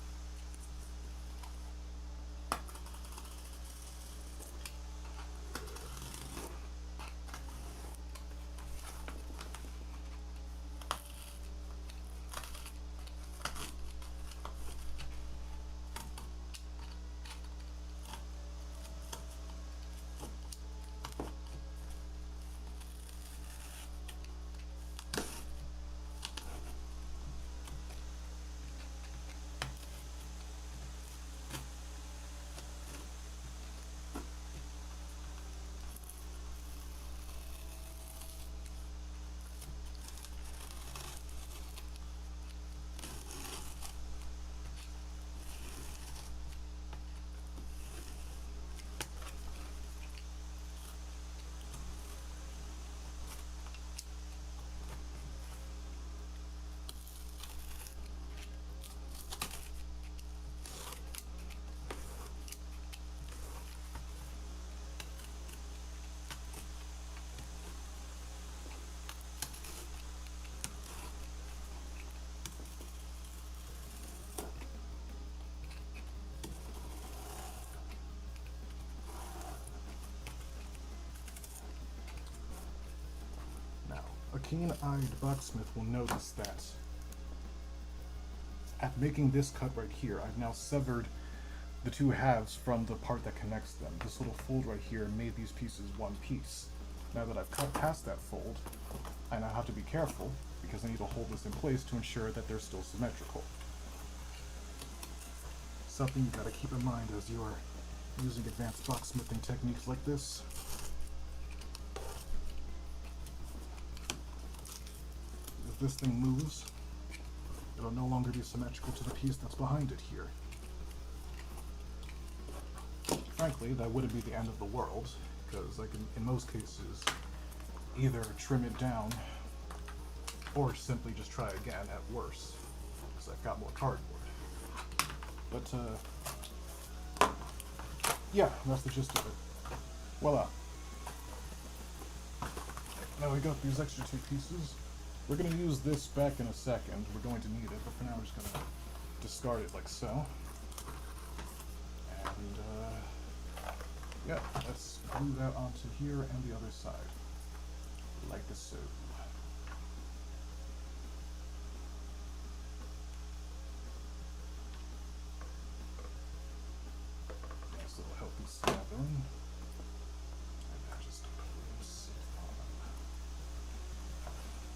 A: A keen-eyed Boxsmith will notice that at making this cut right here, I've now severed the two halves from the part that connects them. This little fold right here made these pieces one piece. Now that I've cut past that fold, I now have to be careful because I need to hold this in place to ensure that they're still symmetrical. Something you gotta keep in mind as you're using advanced boxsmithing techniques like this. If this thing moves, it'll no longer be symmetrical to the piece that's behind it here. Frankly, that wouldn't be the end of the world, because I can, in most cases, either trim it down or simply just try again at worst, because I've got more cardboard. But, yeah, that's the gist of it. Voila. Now we got these extra 2 pieces. We're going to use this back in a second. We're going to need it, but for now we're just going to discard it like so. And, yeah, let's glue that onto here and the other side. Like so. Nice little healthy smattering. And then just place it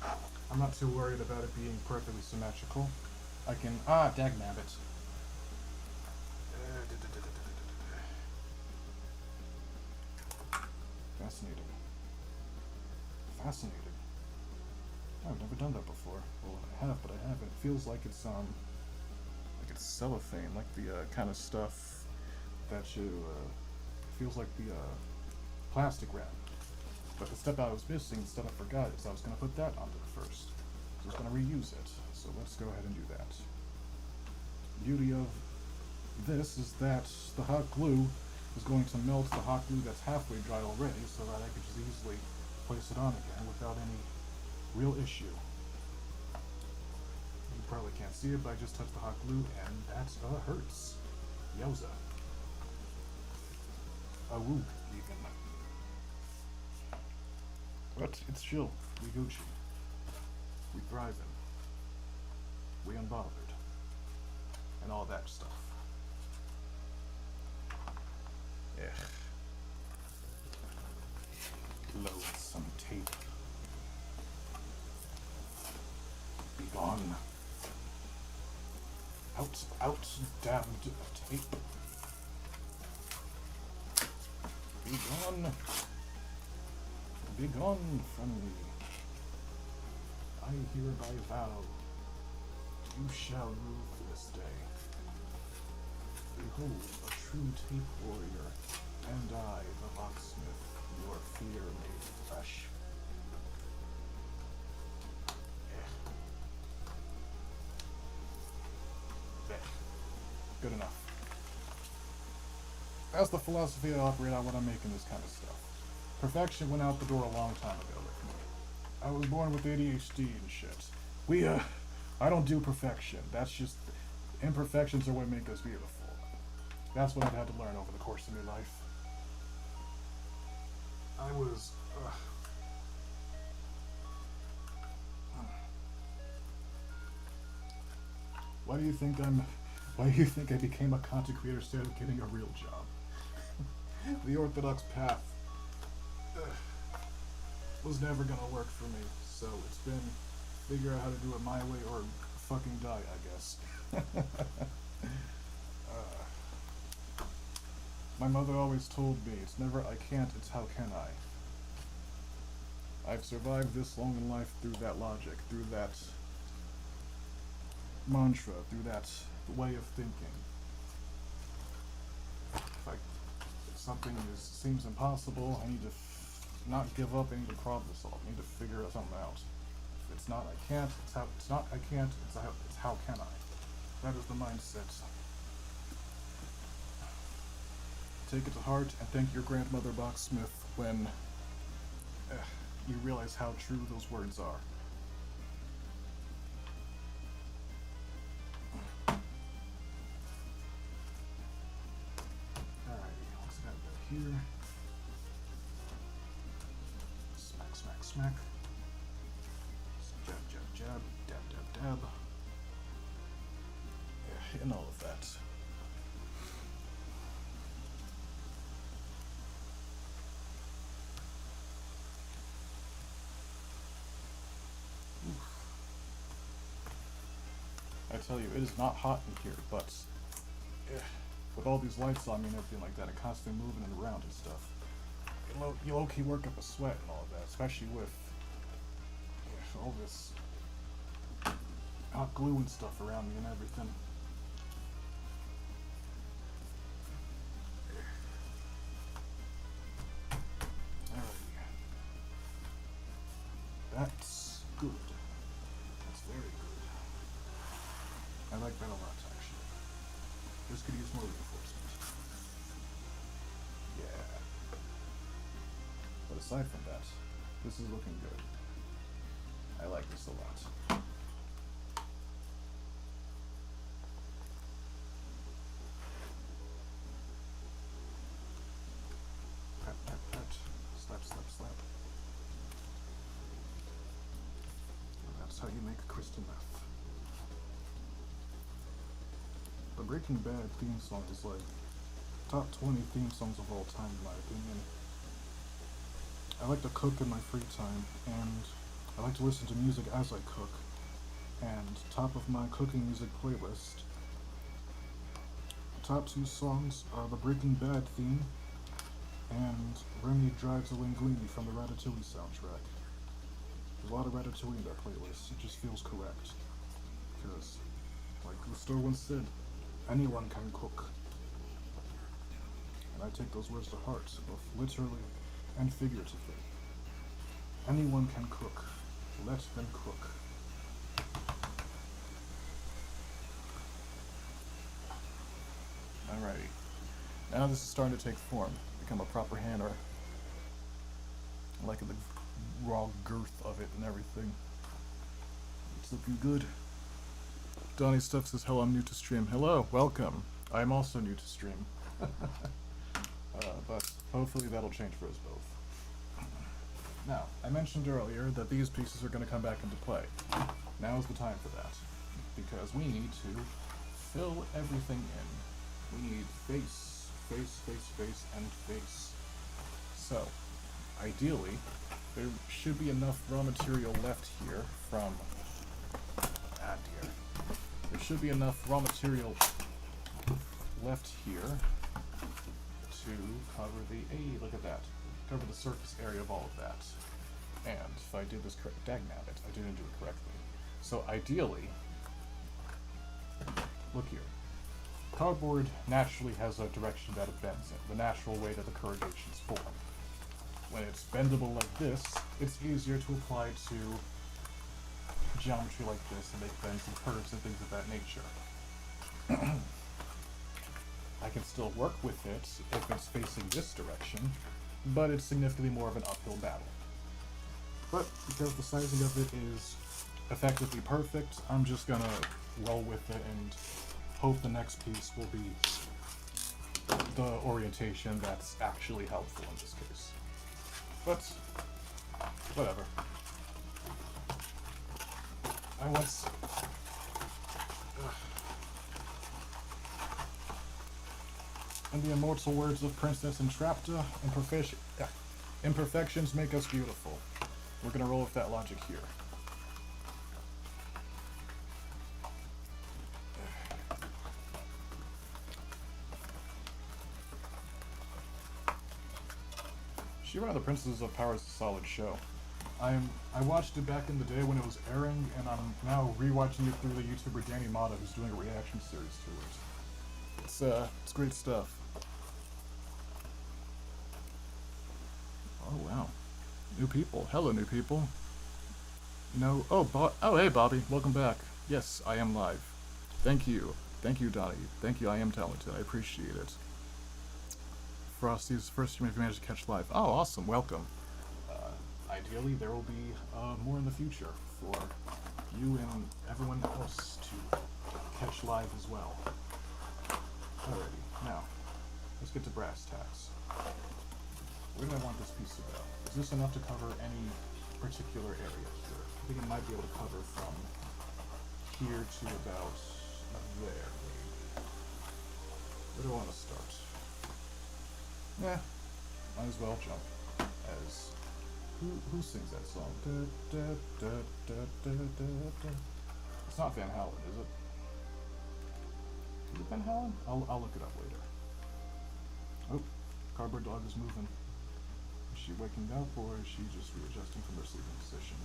A: on. I'm not too worried about it being perfectly symmetrical. I can, dagnabbit. Fascinating. Fascinating. I've never done that before. Well, I have, but I haven't. It feels like it's cellophane, like the kind of stuff that you. Feels like the plastic wrap. But the step I was missing, instead I forgot, is I was going to put that onto it first. So I was going to reuse it. So let's go ahead and do that. The beauty of this is that the hot glue is going to melt the hot glue that's halfway dry already, so that I can just easily place it on again without any real issue. You probably can't see it, but I just touched the hot glue, and that hurts. Yowza. Woo, even. But it's chill. We Gucci. We thriving. We unbothered. And all that stuff. Ugh. Loathsome tape. Be gone. Out, damned tape. Be gone. Be gone from me. I hereby vow, you shall rule this day. Behold, a true tape warrior, and I, the Boxsmith, your fear made flesh. Good enough. That's the philosophy I operate on when I'm making this kind of stuff. Perfection went out the door a long time ago. I was born with ADHD and shit. I don't do perfection. That's just, imperfections are what make us beautiful. That's what I've had to learn over the course of my life. I was, Why do you think I became a content creator instead of getting a real job? The orthodox path was never gonna work for me, so it's been figure out how to do it my way or fucking die, I guess. My mother always told me, it's never I can't, it's how can I. I've survived this long in life through that logic, through that mantra, through that way of thinking. If something seems impossible, I need to not give up, I need to problem solve, I need to figure something out. If it's not I can't, it's not I can't, it's how can I. That is the mindset. Take it to heart and thank your grandmother Boxsmith when you realize how true those words are. Alrighty, let's get that here. Smack, smack, smack. Jab, jab, jab, dab, dab, dab. Yeah, and all of that. I tell you, it is not hot in here, but with all these lights on me and everything like that, and constantly moving and around and stuff, you low-key work up a sweat and all of that, especially with all this hot glue and stuff around me and everything. Alrighty. That's good. That's very good. I like that a lot, actually. This could use more reinforcement. Yeah. But aside from that, This is looking good. I like this a lot. Pat, pat, pat. Slap, slap, slap. And that's how you make crystal meth. The Breaking Bad theme song is like top 20 theme songs of all time in my opinion. I like to cook in my free time, and I like to listen to music as I cook. And top of my cooking music playlist, the top 2 songs are the Breaking Bad theme and Remy Drives a Linguini from the Ratatouille soundtrack. There's a lot of Ratatouille in that playlist. It just feels correct. Because, like the store once said, anyone can cook. And I take those words to heart, both literally and figuratively. Anyone can cook. Let them cook. Alrighty. Now this is starting to take form, become a proper hammer. I like the raw girth of it and everything. It's looking good. Donnie Stuff says, hello, I'm new to stream. Hello, welcome. I'm also new to stream. But hopefully that'll change for us both. Now, I mentioned earlier that these pieces are going to come back into play. Now is the time for that. Because we need to fill everything in. We need face, face, face, face, and face. So, ideally, there should be enough raw material left here from... Ah dear. There should be enough raw material left here to cover the... Hey, look at that. Cover the surface area of all of that. And if I did this correct... Dagnabbit, I didn't do it correctly. So ideally... Look here. Cardboard naturally has a direction that it bends in, the natural way that the corrugations form. When it's bendable like this, it's easier to apply to geometry like this and make bends and curves and things of that nature. I can still work with it if it's facing this direction, but it's significantly more of an uphill battle. But because the sizing of it is effectively perfect, I'm just gonna roll with it and hope the next piece will be the orientation that's actually helpful in this case. But, whatever. I once... In the immortal words of Princess Entrapta, imperfections make us beautiful. We're gonna roll with that logic here. She-Ra the Princesses of Power is a solid show. I watched it back in the day when it was airing, and I'm now rewatching it through the YouTuber Danny Mata, who's doing a reaction series to it. It's great stuff. Oh wow, new people. Hello, new people. No, oh hey Bobby, welcome back. Yes, I am live. Thank you, Donnie. Thank you. I am talented. I appreciate it. Frosty's first stream if you managed to catch live. Oh, awesome. Welcome. Ideally, there will be more in the future for you and everyone else to catch live as well. Alrighty, now, let's get to brass tacks. Where do I want this piece to go? Is this enough to cover any particular area here? I think it might be able to cover from here to about there, maybe. Where do I want to start? Yeah, might as well jump as... Who sings that song? It's not Van Halen, is it? Is it Van Halen? I'll look it up later. Oh, cardboard dog is moving. Is she waking up or is she just readjusting from her sleeping position?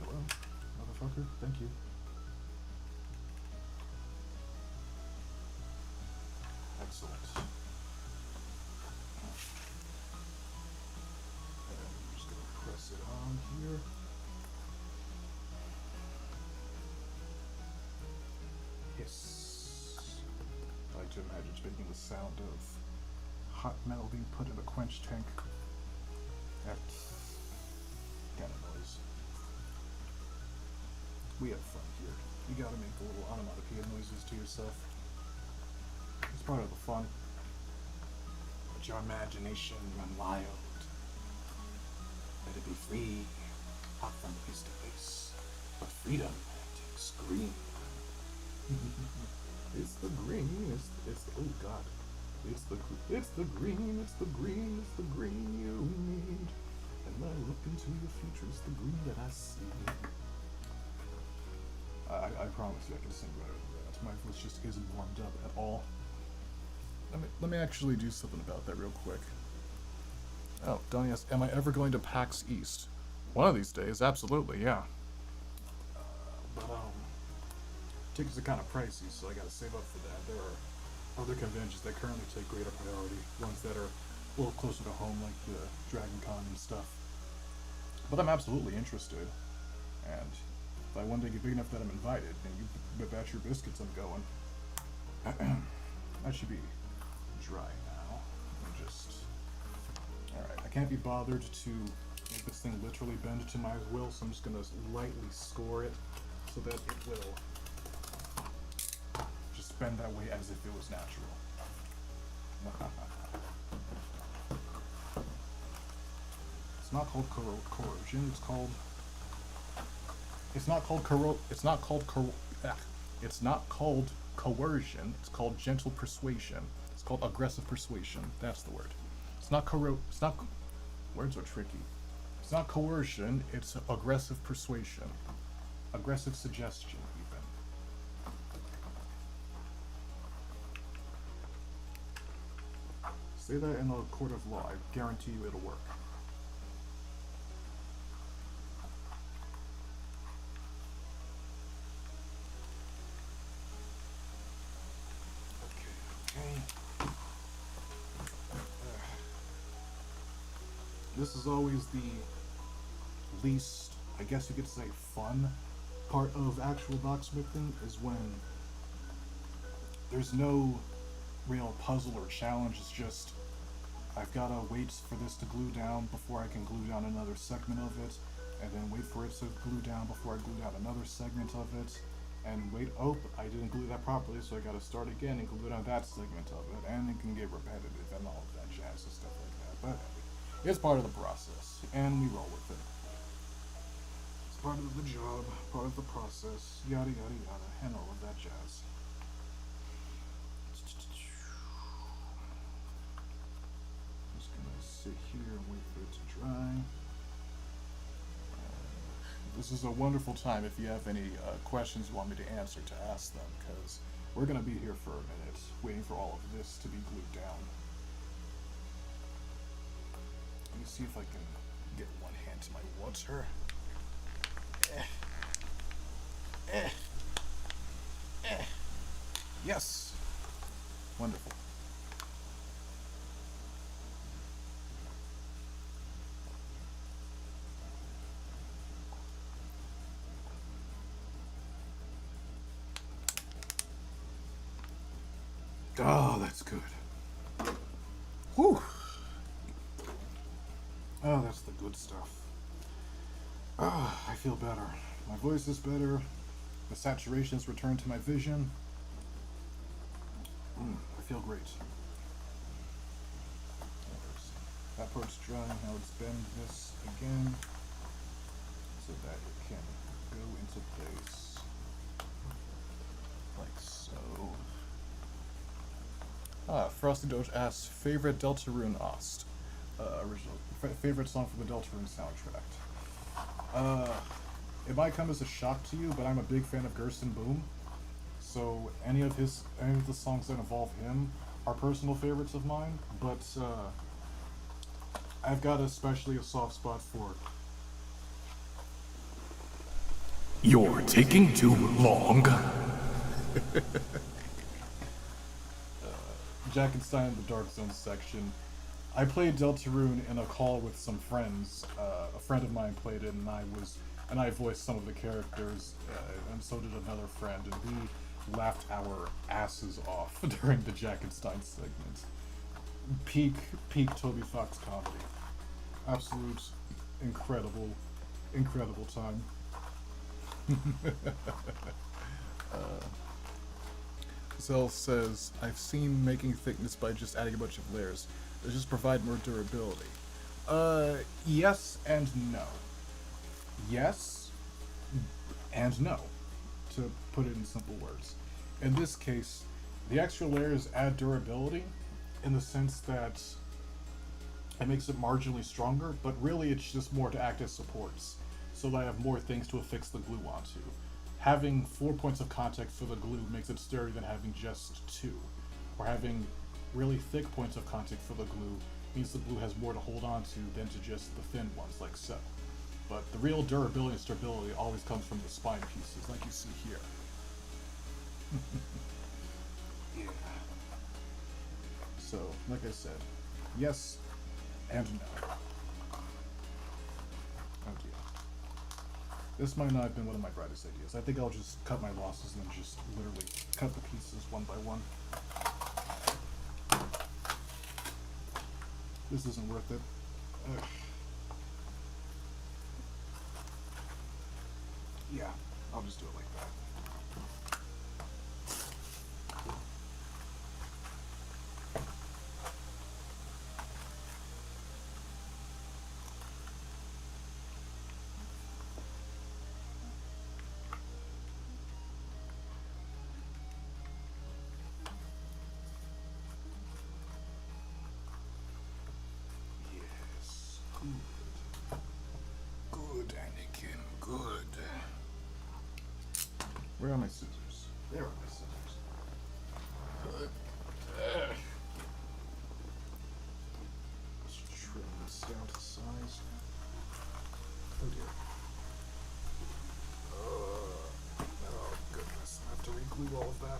A: Hello, motherfucker. Thank you. Excellent. And I'm just going to press it on here. Hiss. I like to imagine it's making the sound of hot metal being put in a quench tank. That kind of noise. We have fun here. You gotta make the little onomatopoeia noises to yourself. It's part of the fun. Let your imagination run wild. Let it be free. Hop from place to place. But freedom takes green. It's the green. It's oh god. It's the green. It's the green. It's the green you need. And when I look into your future, it's the green that I see. I promise you I can sing better than that. My voice just isn't warmed up at all. Let me actually do something about that real quick. Oh, Donnie asks, am I ever going to PAX East? One of these days, absolutely, yeah. But tickets are kind of pricey, so I gotta save up for that. There are other conventions that currently take greater priority, ones that are a little closer to home, like the Dragon Con and stuff. But I'm absolutely interested, and if I one day get big enough that I'm invited, and you bet your biscuits I'm going. That should be dry now. Alright, I can't be bothered to make this thing literally bend to my will, so I'm just gonna lightly score it so that it will just bend that way as if it was natural. It's not called coercion, it's not called coercion, it's called gentle persuasion. It's called aggressive persuasion. That's the word. Words are tricky. It's not coercion, it's aggressive persuasion. Aggressive suggestion, even. Say that in a court of law. I guarantee you it'll work. Okay. This is always the least, I guess you could say, fun part of actual Boxsmithing, is when there's no real puzzle or challenge. It's just, I've gotta wait for this to glue down before I can glue down another segment of it, and then wait for it to glue down before I glue down another segment of it, and wait, oh, I didn't glue that properly, so I gotta start again and glue down that segment of it, and it can get repetitive and all of that jazz and stuff like that, but it's part of the process, and we roll with it. It's part of the job, part of the process, yada yada yada, and all of that jazz. Just gonna sit here and wait for it to dry. This is a wonderful time if you have any questions you want me to answer to ask them, because we're gonna be here for a minute, waiting for all of this to be glued down. Let me see if I can get one hand to my water. Yes! Wonderful. Oh, that's good. Whew! Oh, that's the good stuff. Ah, I feel better. My voice is better. The saturation's returned to my vision. I feel great. That part's dry. Now let's bend this again so that it can go into place. Like so. Frosty Doge asks, favorite Deltarune Ost? Original. Favorite song from the Deltarune soundtrack? It might come as a shock to you, but I'm a big fan of Gersten Boom. So any of the songs that involve him are personal favorites of mine, but I've got especially a soft spot for You're Taking Too Long. Jackenstein in the Dark Zone section. I played Deltarune in a call with some friends. A friend of mine played it, and I voiced some of the characters, and so did another friend, and we laughed our asses off during the Jackenstein segment. peak Toby Fox comedy. Absolute incredible, incredible time. Zell says, I've seen making thickness by just adding a bunch of layers. They just provide more durability. Yes and no. Yes and no, to put it in simple words. In this case, the extra layers add durability in the sense that it makes it marginally stronger, but really it's just more to act as supports, so that I have more things to affix the glue onto. Having 4 points of contact for the glue makes it sturdier than having just 2, or having really thick points of contact for the glue means the glue has more to hold on to than to just the thin ones, like so. But the real durability and stability always comes from the spine pieces, like you see here. Yeah. So, like I said, yes and no. Oh dear. This might not have been one of my brightest ideas. I think I'll just cut my losses and then just literally cut the pieces one by one. This isn't worth it. Ugh. Yeah, I'll just do it like that. Yes, good. Good, Anakin, good. Where are my scissors? There are my scissors. Let's trim this down to size. Oh dear. Oh goodness, I have to re-glue all of that.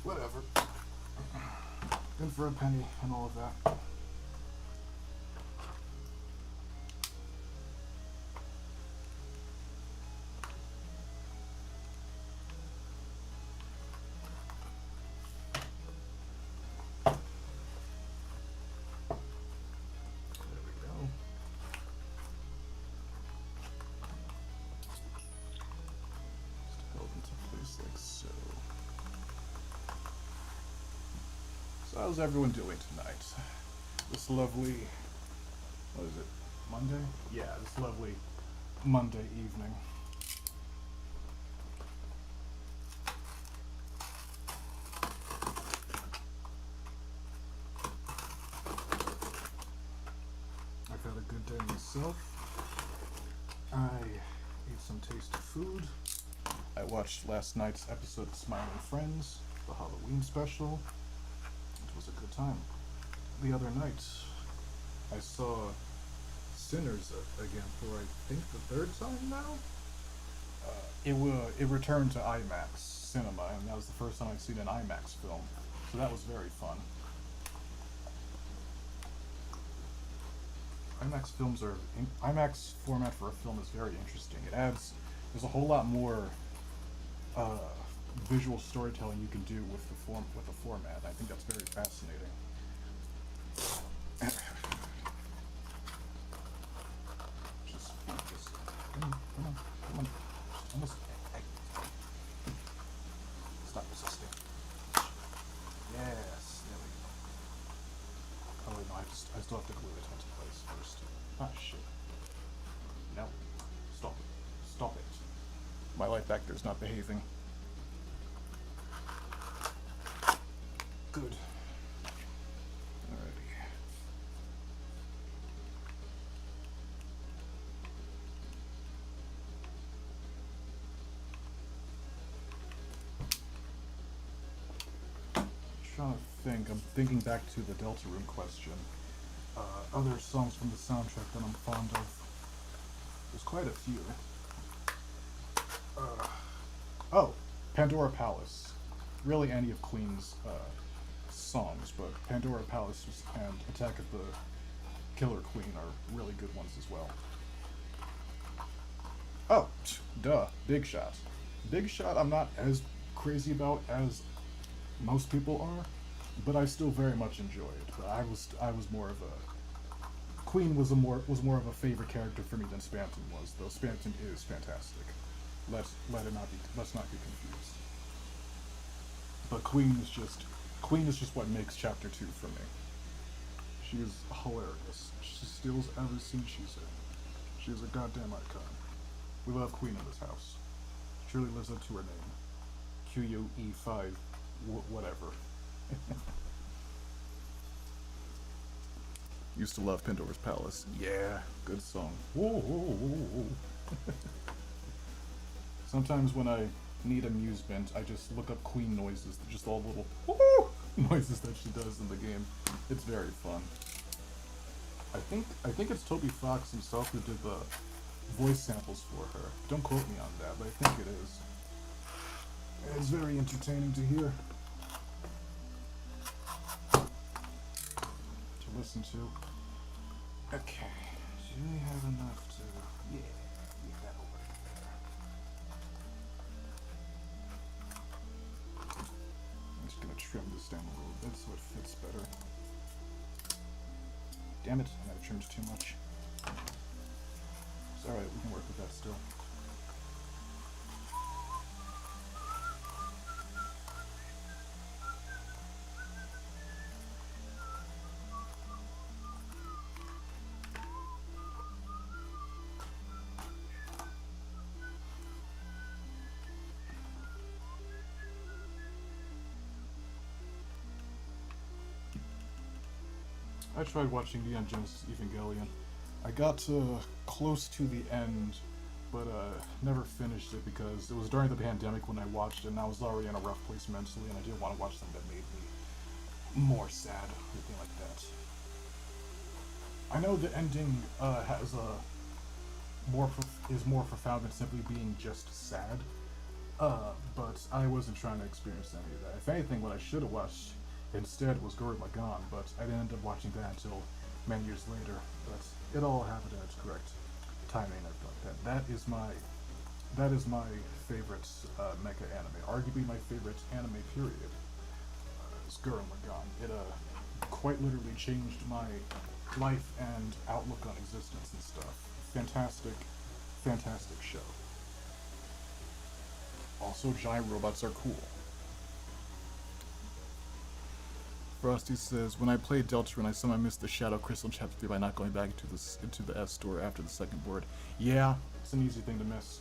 A: Whatever. Good for a penny and all of that. So how's everyone doing tonight? This lovely, what is it, Monday? Yeah, this lovely Monday evening. I've had a good day myself. I ate some tasty food. I watched last night's episode of Smiling Friends, the Halloween special. It was a good time. The other night, I saw Sinners again for I think the third time now. It returned to IMAX cinema, and that was the first time I've seen an IMAX film, so that was very fun. IMAX format for a film is very interesting. There's a whole lot more visual storytelling you can do with the format. I think that's very fascinating. Just focus. Come on. Almost. Hey. Stop resisting. Yes, there we go. Oh no, I still have to glue it onto place first. Ah shit. No. Stop it. Stop it. My light back there's not behaving. Good. Alrighty. Trying to think. I'm thinking back to the Delta Room question. Other songs from the soundtrack that I'm fond of. There's quite a few. Oh, Pandora Palace. Really any of Queen's songs, but Pandora Palace and Attack of the Killer Queen are really good ones as well. Oh, duh, Big Shot. Big Shot I'm not as crazy about as most people are, but I still very much enjoy it. But I was more of a Queen was more of a favorite character for me than Spamton was, though Spamton is fantastic. Let's not be confused. But Queen is just what makes Chapter 2 for me. She's hilarious. She steals every scene she's in. She's a goddamn icon. We love Queen in this house. She truly lives up to her name. QUE5, whatever. Used to love Pandora's Palace. Yeah, good song. Whoa, whoa, whoa, whoa. Sometimes when I need amusement, I just look up Queen noises, just all little noises that she does in the game. It's very fun. I think it's Toby Fox himself who did the voice samples for her. Don't quote me on that, but I think it is. It's very entertaining to hear. To listen to. Okay. Do we have enough to... Yeah, that'll work there. I'm just gonna trim this down a little bit so it fits better. Damn it, I might have trimmed too much. It's alright, we can work with that still. I tried watching Neon Genesis Evangelion. I got close to the end, but never finished it because it was during the pandemic when I watched it, and I was already in a rough place mentally, and I didn't want to watch something that made me more sad or anything like that. I know the ending has is more profound than simply being just sad, but I wasn't trying to experience any of that. If anything, what I should have watched instead was Gurren Lagann, but I didn't end up watching that until many years later. But it all happened in its correct timing and everything like that. That is my favorite mecha anime. Arguably my favorite anime period is Gurren Lagann. It quite literally changed my life and outlook on existence and stuff. Fantastic, fantastic show. Also, giant robots are cool. Frosty says, when I played Deltarune, I somehow missed the Shadow Crystal in Chapter 3 by not going back into the S store after the second board. Yeah, it's an easy thing to miss.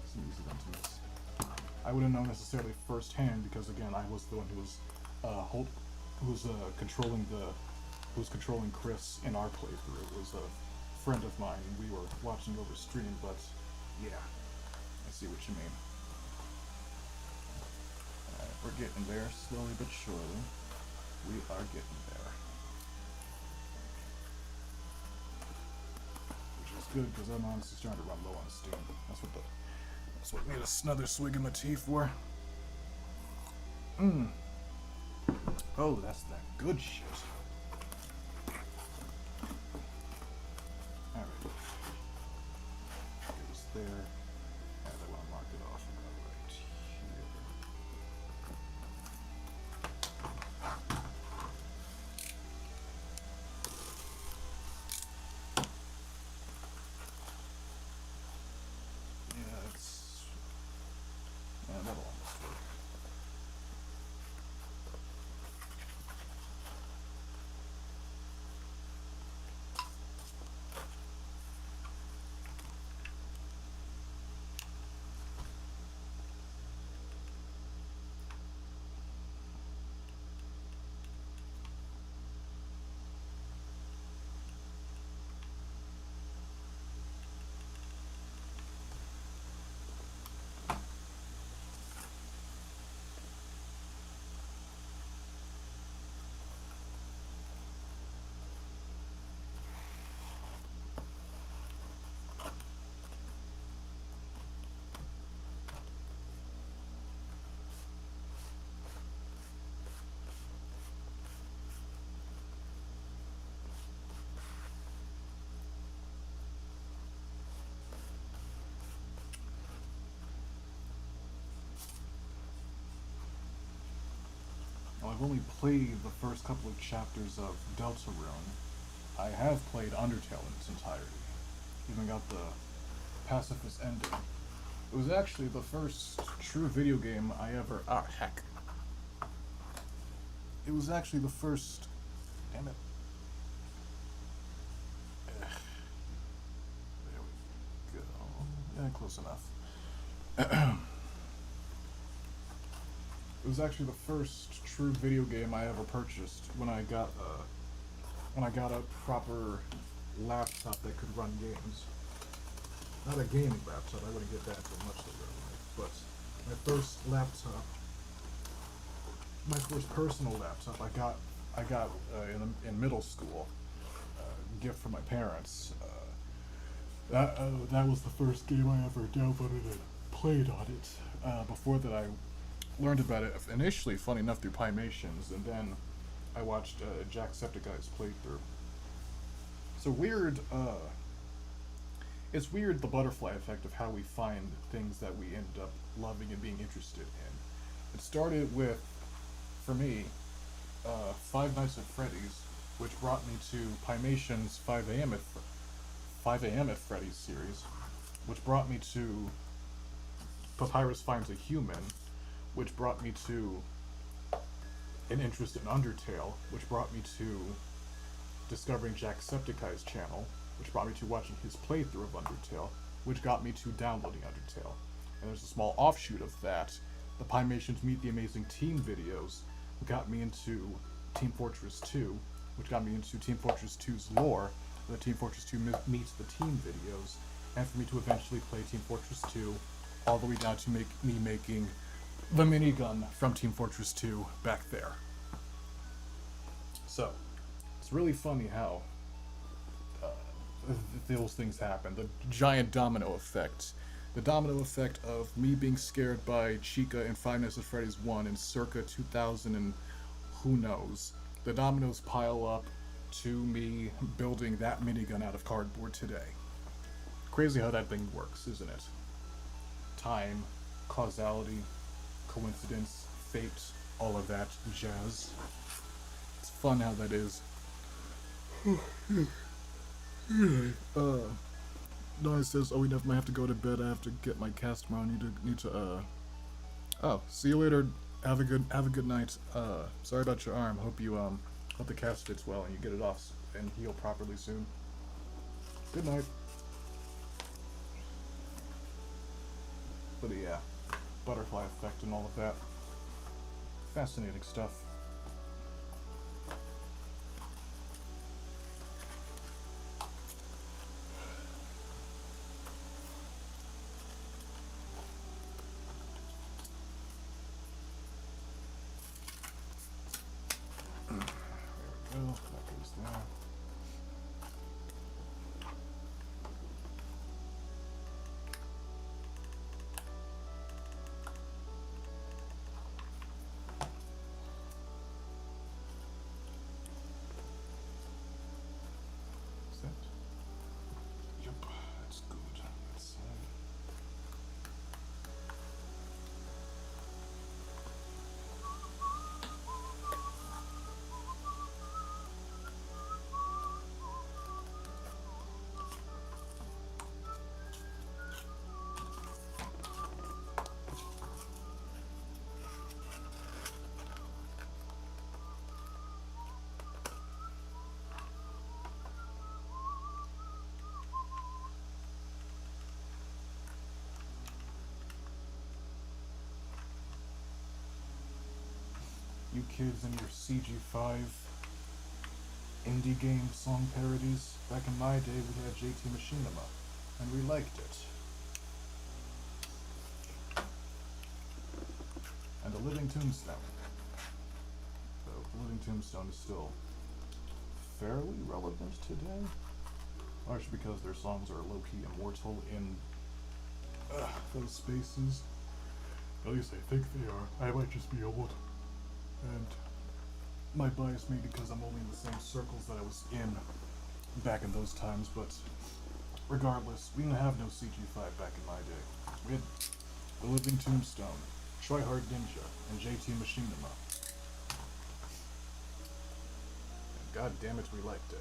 A: It's an easy thing to miss. I wouldn't know necessarily firsthand because, again, I was the one who was controlling Chris in our playthrough. It was a friend of mine, and we were watching over stream. But yeah, I see what you mean. We're getting there, slowly but surely. We are getting there. Which is good, because I'm honestly starting to run low on steam. That's what made another swig of my tea for. Oh, that's that good shit. Alright. Goes there. And I want to mark it off right here. That'll almost work. I've only played the first couple of chapters of Deltarune. I have played Undertale in its entirety. Even got the pacifist ending. It was actually the first true video game I ever. Ah, heck. It was actually the first. Damn it. There we go. Yeah, close enough. It was actually the first true video game I ever purchased when I got a proper laptop that could run games. Not a gaming laptop, I wouldn't get that until much later in life, but my first laptop, my first personal laptop, I got in middle school, a gift from my parents. That was the first game I ever downloaded and played on it. Before that, I learned about it initially, funny enough, through Pymations, and then I watched Jacksepticeye's playthrough. So weird. It's weird the butterfly effect of how we find things that we end up loving and being interested in. It started with, for me, Five Nights at Freddy's, which brought me to Pymation's 5 a.m. at Freddy's series, which brought me to Papyrus Finds a Human, which brought me to an interest in Undertale, which brought me to discovering Jacksepticeye's channel, which brought me to watching his playthrough of Undertale, which got me to downloading Undertale. And there's a small offshoot of that, the Pymations Meet the Amazing Team videos, got me into Team Fortress 2, which got me into Team Fortress 2's lore, the Team Fortress 2 meets the team videos, and for me to eventually play Team Fortress 2, all the way down to me making the minigun from Team Fortress 2 back there. So, it's really funny how those things happen. The giant domino effect. The domino effect of me being scared by Chica in Five Nights at Freddy's 1 in circa 2000 and who knows. The dominoes pile up to me building that minigun out of cardboard today. Crazy how that thing works, isn't it? Time, causality, coincidence, fate, all of that jazz. It's fun how that is. Donna says, "Oh, we might have to go to bed. I have to get my cast tomorrow. Need to. Oh, see you later. Have a good night. Sorry about your arm. Hope the cast fits well and you get it off and heal properly soon. Good night." But yeah, butterfly effect and all of that. Fascinating stuff. There we go. That goes there. Yep, that's good. That's you kids and your CG5 indie game song parodies. Back in my day, we had JT Machinima, and we liked it. And The Living Tombstone. The Living Tombstone is still fairly relevant today, largely because their songs are low-key immortal in those spaces. At least I think they are. I might just be old. And my bias may be because I'm only in the same circles that I was in back in those times, but regardless, we didn't have no CG5 back in my day. We had The Living Tombstone, Try Hard Ninja, and JT Machinima. God damn it, we liked it.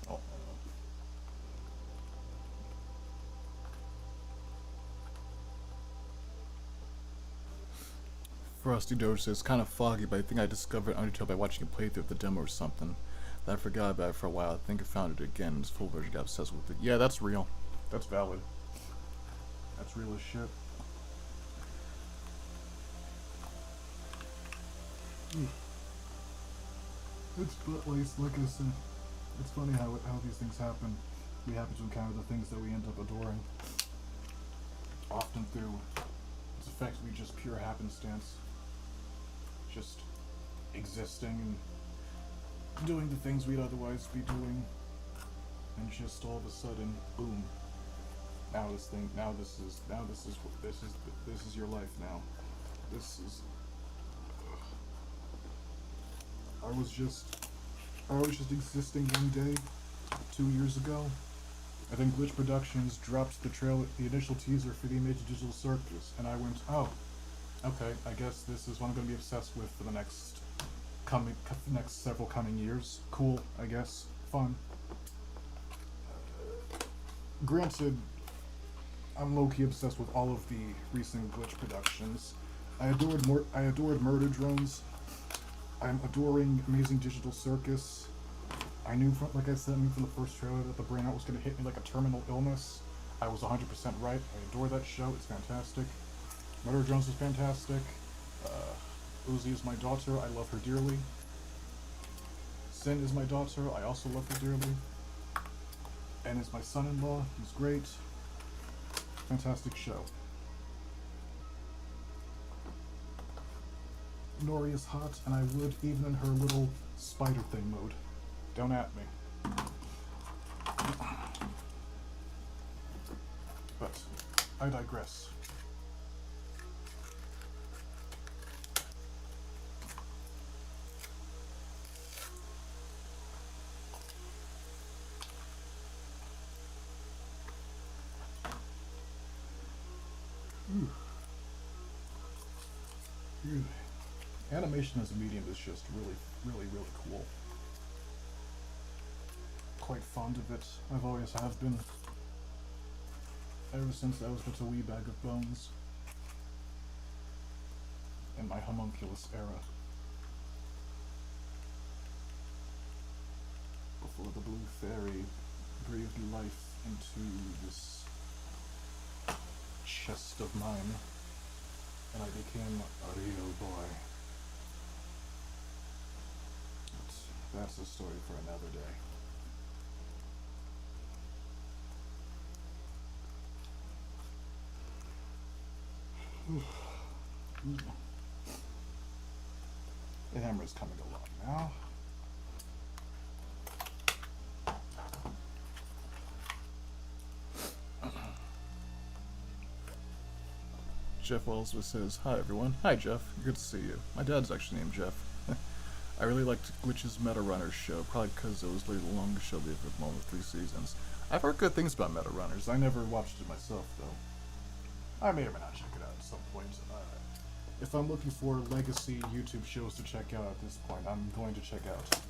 A: Oh. Frosty Doge says, kind of foggy, but I think I discovered Undertale by watching a playthrough of the demo or something. That I forgot about it for a while. I think I found it again. This full version got obsessed with it. Yeah, that's real. That's valid. That's real as shit. It's but like I said, it's funny how these things happen. We happen to encounter the things that we end up adoring. Often through, it's effectively just pure happenstance. Just existing and doing the things we'd otherwise be doing, and just all of a sudden, boom. This is your life now. I was just existing one day, 2 years ago. I think Glitch Productions dropped the initial teaser for the Image Digital Circus, and I went, oh, okay, I guess this is what I'm going to be obsessed with for the next several coming years. Cool, I guess. Fun. Granted, I'm low-key obsessed with all of the recent Glitch Productions. I adored Murder Drones. I'm adoring Amazing Digital Circus. I knew from the first trailer that the brain out was going to hit me like a terminal illness. I was 100% right. I adore that show. It's fantastic. Murder Drones is fantastic. Uzi is my daughter. I love her dearly. Sin is my daughter. I also love her dearly. And is my son-in-law. He's great. Fantastic show. Nori is hot, and I would, even in her little spider thing mode. Don't at me. But, I digress. Animation as a medium is just really cool. Quite fond of it. I've always have been. Ever since I was but a wee bag of bones. In my homunculus era. Before the blue fairy breathed life into this chest of mine. And I became a real boy. But that's a story for another day. The hammer is coming along now. Jeff Wellsworth says, hi everyone. Hi Jeff, good to see you. My dad's actually named Jeff. I really liked Glitch's Meta Runners show, probably because it was literally the longest show they've ever done with 3 seasons. I've heard good things about Meta Runners. I never watched it myself, though. I may or may not check it out at some point. If I'm looking for legacy YouTube shows to check out at this point, I'm going to check out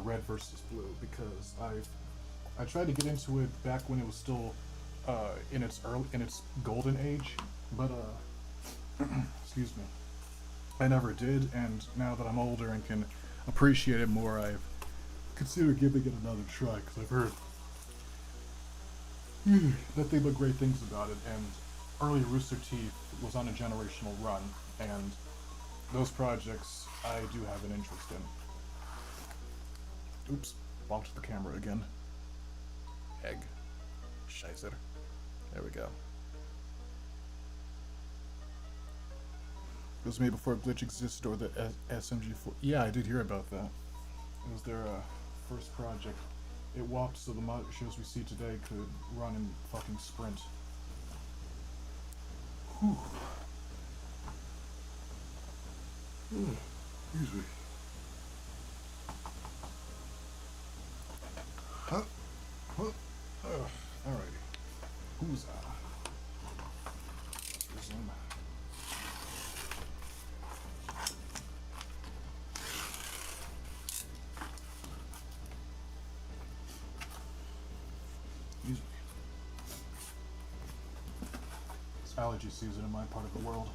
A: Red vs. Blue, because I tried to get into it back when it was still in its golden age, but excuse me, I never did. And now that I'm older and can appreciate it more, I've considered giving it another try, because I've heard that they look great things about it. And early Rooster Teeth was on a generational run, and those projects I do have an interest in. Oops, bonked the camera again. Egg. Scheiße. There we go. It was made before Glitch existed or the SMG4. Yeah, I did hear about that. It was their first project. It walked so the mod shows we see today could run and fucking sprint. Whew. Excuse me. Huh? Huh? Alrighty. Who's resume. Excuse me. It's allergy season in my part of the world.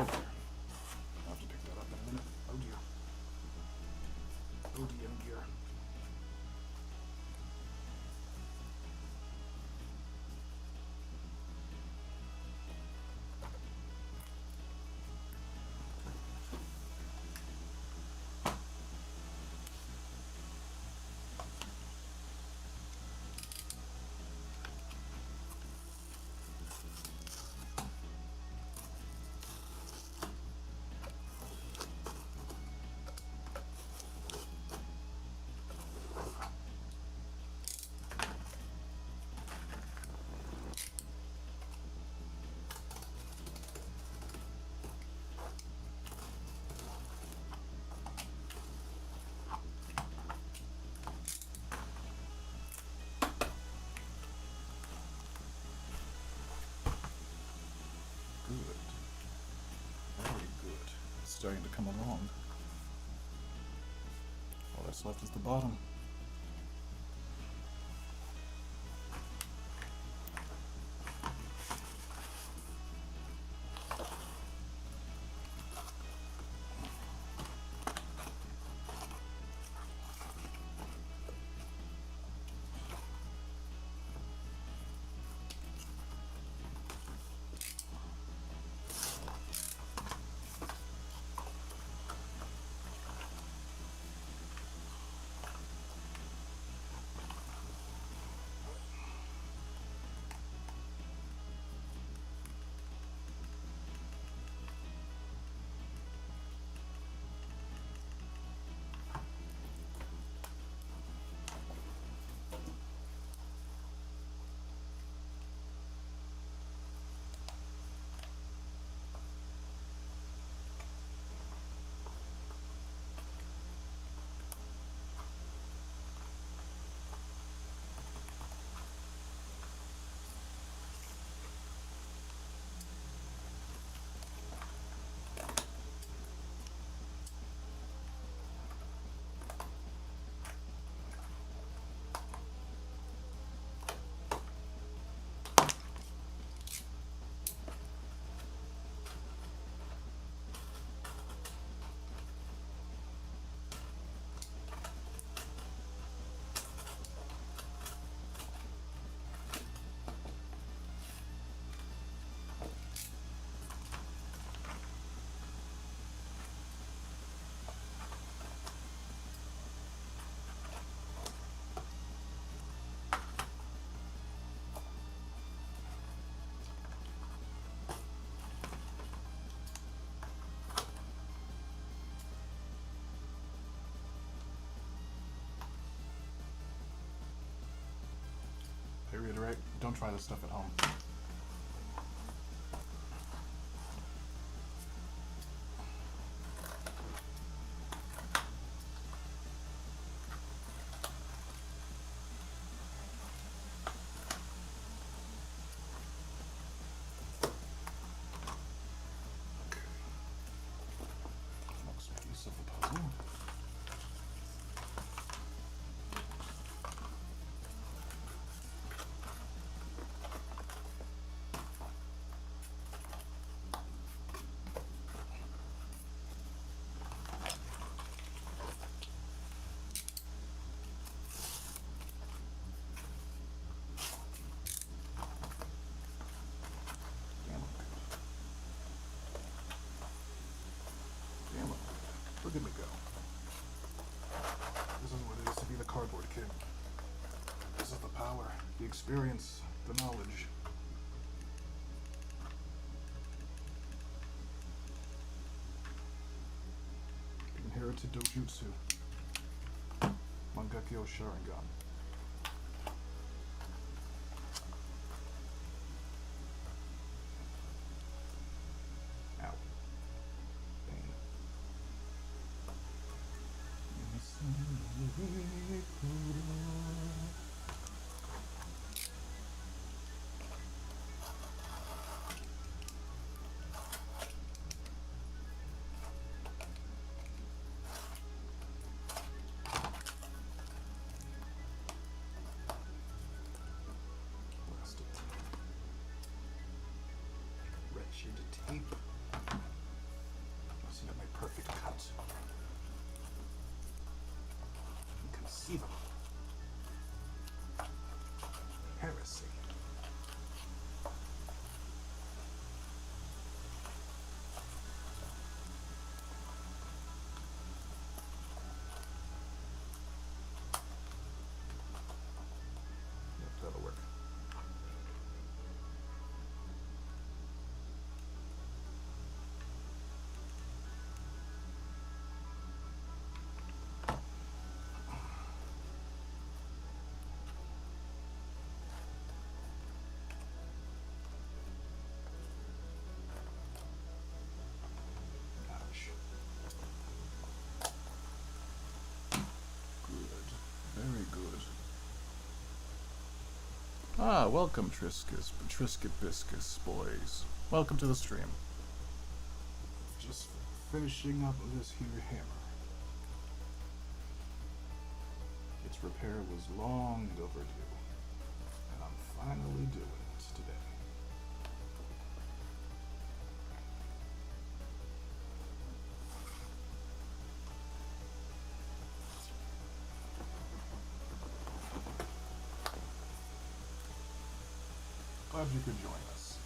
A: Oh dear. I'll have to pick that up in a minute. Oh dear. Oh dear. Good. Very good. It's starting to come along. All that's left is the bottom. try this stuff at home. Look at me go. This is what it is to be the cardboard king. This is the power, the experience, the knowledge. Inherited dojutsu. Mangekyo Sharingan. Ow. Pain. Wretched tape. Must have my perfect cut. Inconceivable. Heresy. Yep, that'll work. Ouch. Good. Very good. Ah, welcome, Trisket boys. Welcome to the stream. Just finishing up this here hammer. Its repair was long overdue, and I'm finally doing it today. Glad you could join us.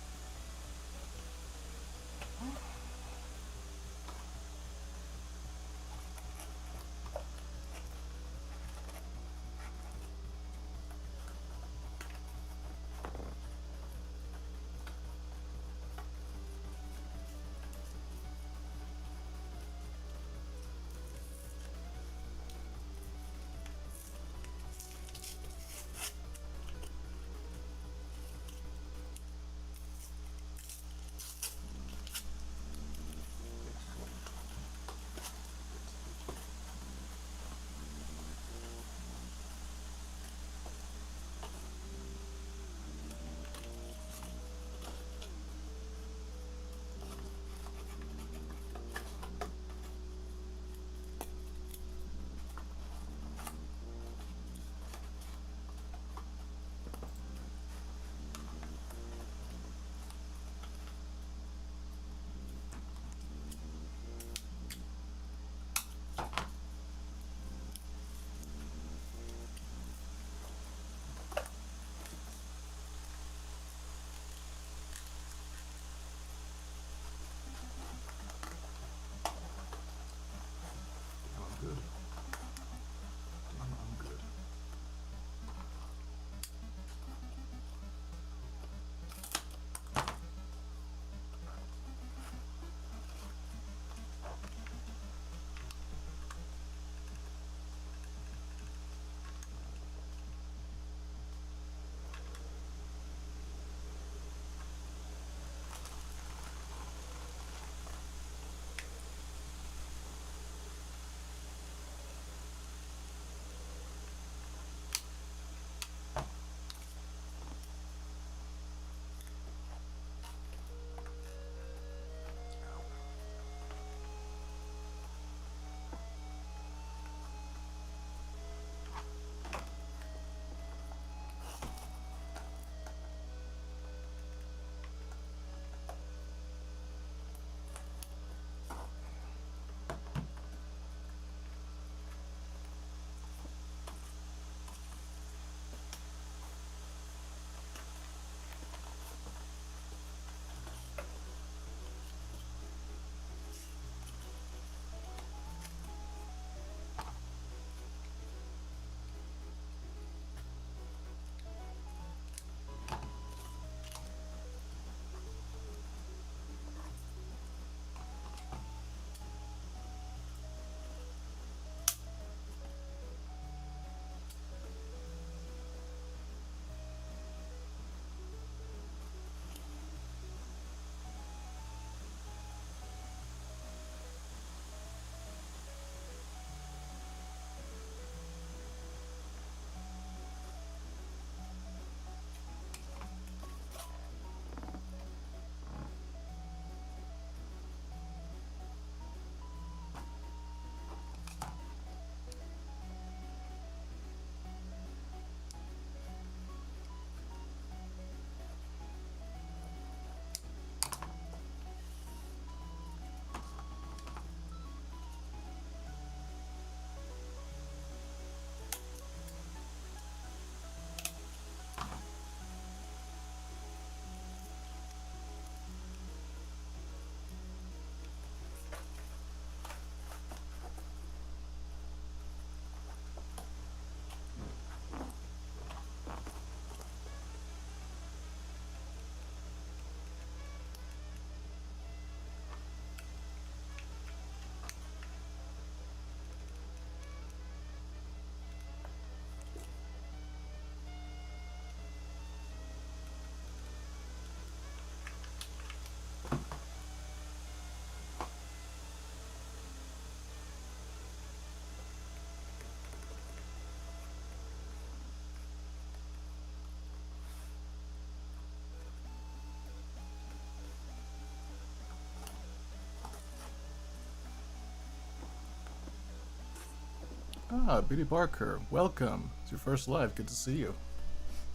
A: Ah, Biddy Barker, welcome. It's your first live. Good to see you.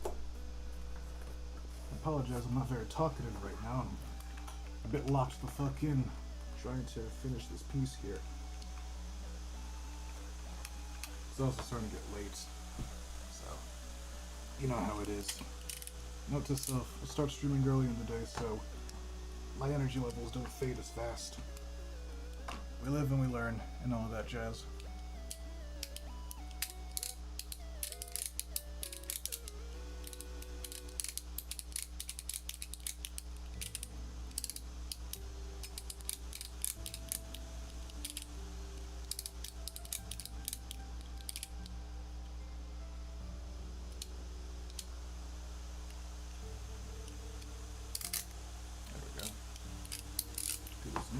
A: I apologize, I'm not very talkative right now. I'm a bit locked the fuck in, trying to finish this piece here. It's also starting to get late, so you know how it is. Note to self, I'll start streaming early in the day so my energy levels don't fade as fast. We live and we learn, and all of that jazz. There we go. Do this new.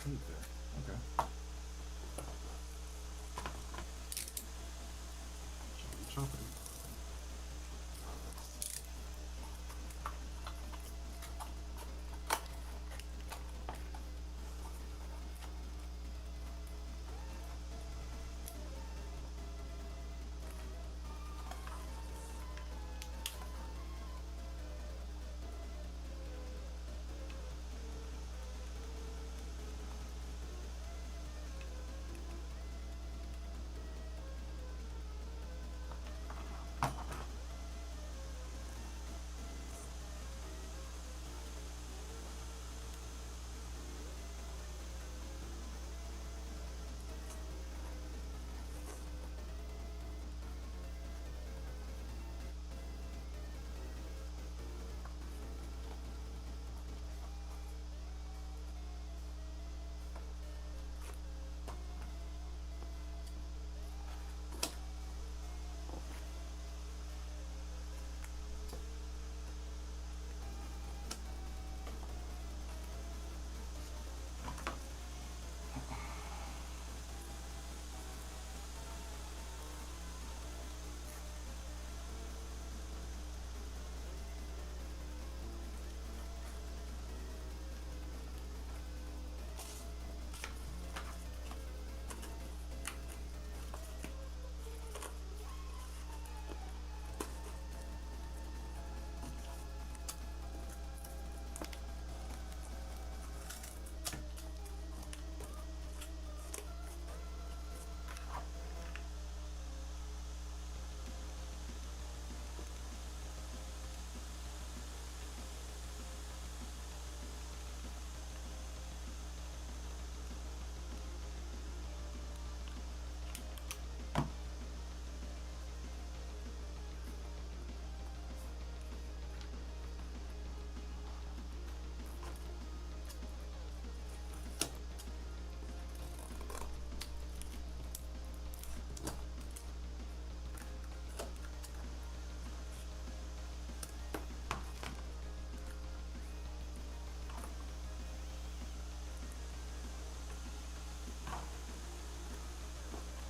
A: smooth there. Okay. Choppity choppity.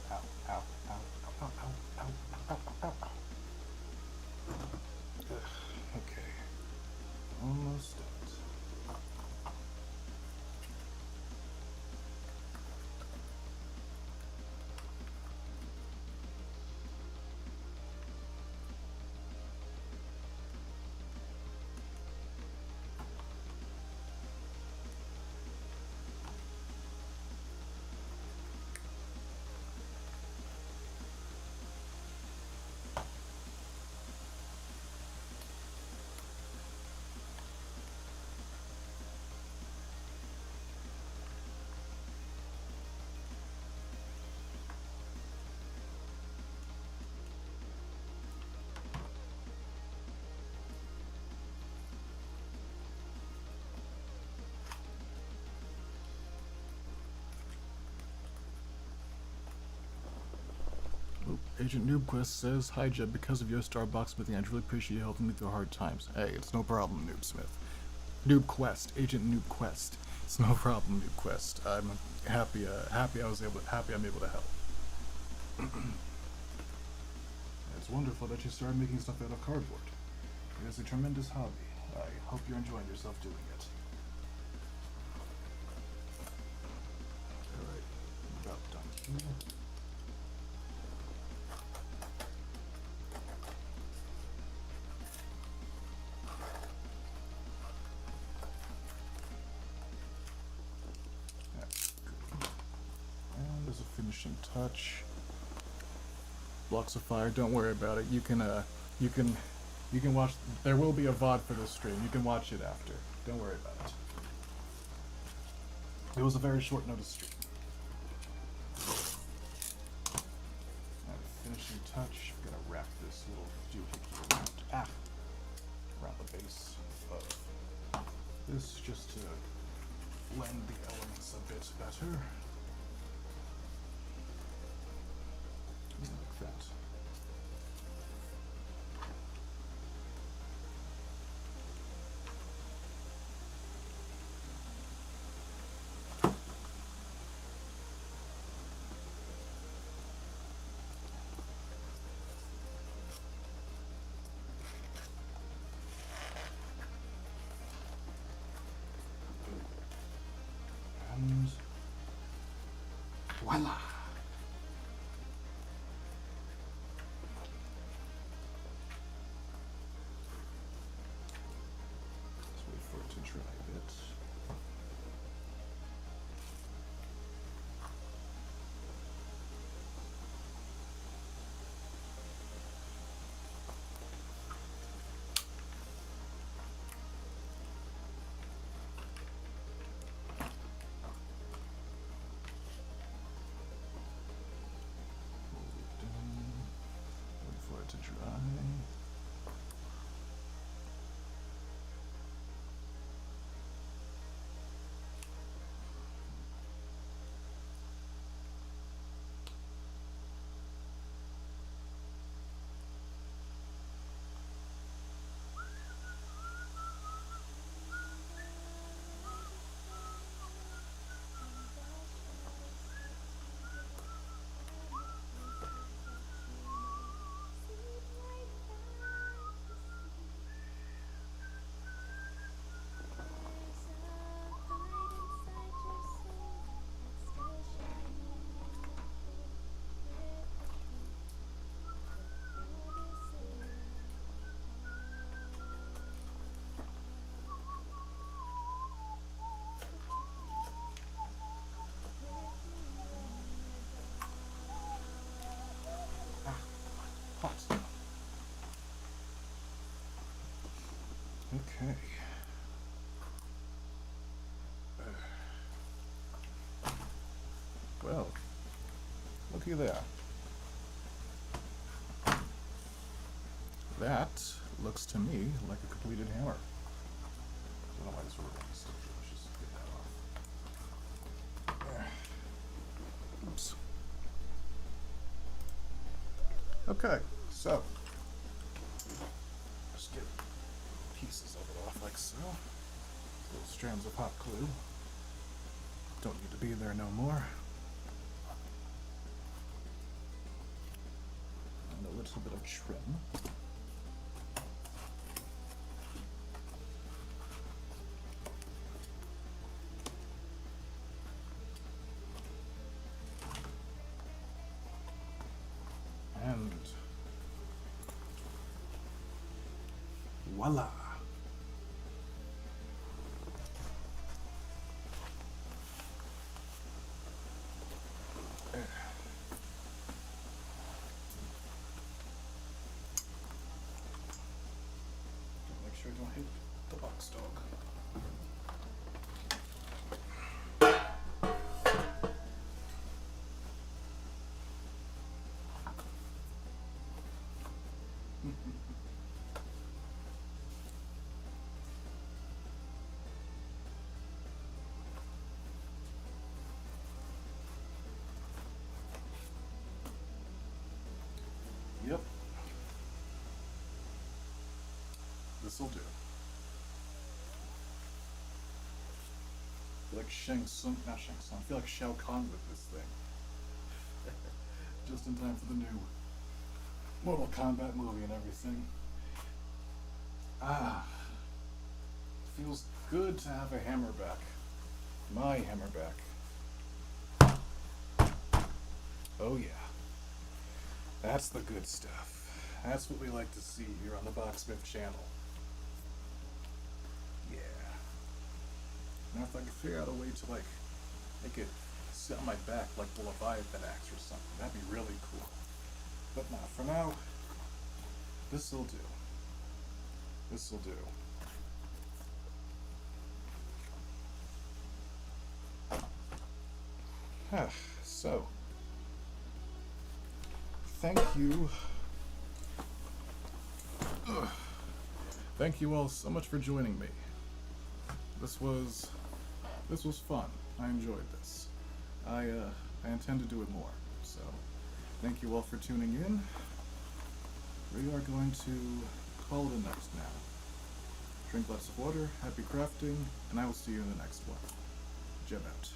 A: Ow, ow, ow, ow, ow, ow, ow, ow, ow. Okay. Almost done. Agent Noobquest says, "Hi Jeb, because of your star Boxsmithing, I'd really appreciate you helping me through hard times." Hey, it's no problem, Noobsmith. Noobquest, Agent Noobquest. It's no problem, Noobquest. I'm happy. Happy I'm able to help. It's wonderful that you started making stuff out of cardboard. It is a tremendous hobby. I hope you're enjoying yourself doing it. All right, about done here. There's a finishing touch. Blocks of fire. Don't worry about it. You can watch. There will be a VOD for this stream. You can watch it after. Don't worry about it. It was a very short notice stream. Finishing touch. I'm gonna wrap this little doohickey around the base of this just to blend the elements a bit better. Like that. Voila! Let's wait for it to dry a bit. Wait for it to dry. Hot. Okay. Well, looky there. That looks to me like a completed hammer. I don't know why this rubber band is still here. Let's just get that off. There. Oops. Okay, so just get pieces of it off like so. Little strands of hot glue. Don't need to be there no more. And a little bit of trim. And voila! Make sure I don't hit the box dog. Yep. This'll do. I feel like not Shang Tsung, I feel like Shao Kahn with this thing. Just in time for the new Mortal Kombat movie and everything. Ah. Feels good to have a hammer back. My hammer back. Oh yeah. That's the good stuff. That's what we like to see here on the Boxsmith channel. Yeah. Now if I can figure out a way to make it sit on my back like the Leviathan axe or something, that'd be really cool. But nah, for now, this'll do. This'll do. So, thank you. Thank you all so much for joining me. This was fun. I enjoyed this. I intend to do it more. So, thank you all for tuning in. We are going to call it a night now. Drink lots of water, happy crafting, and I will see you in the next one. Jeb out.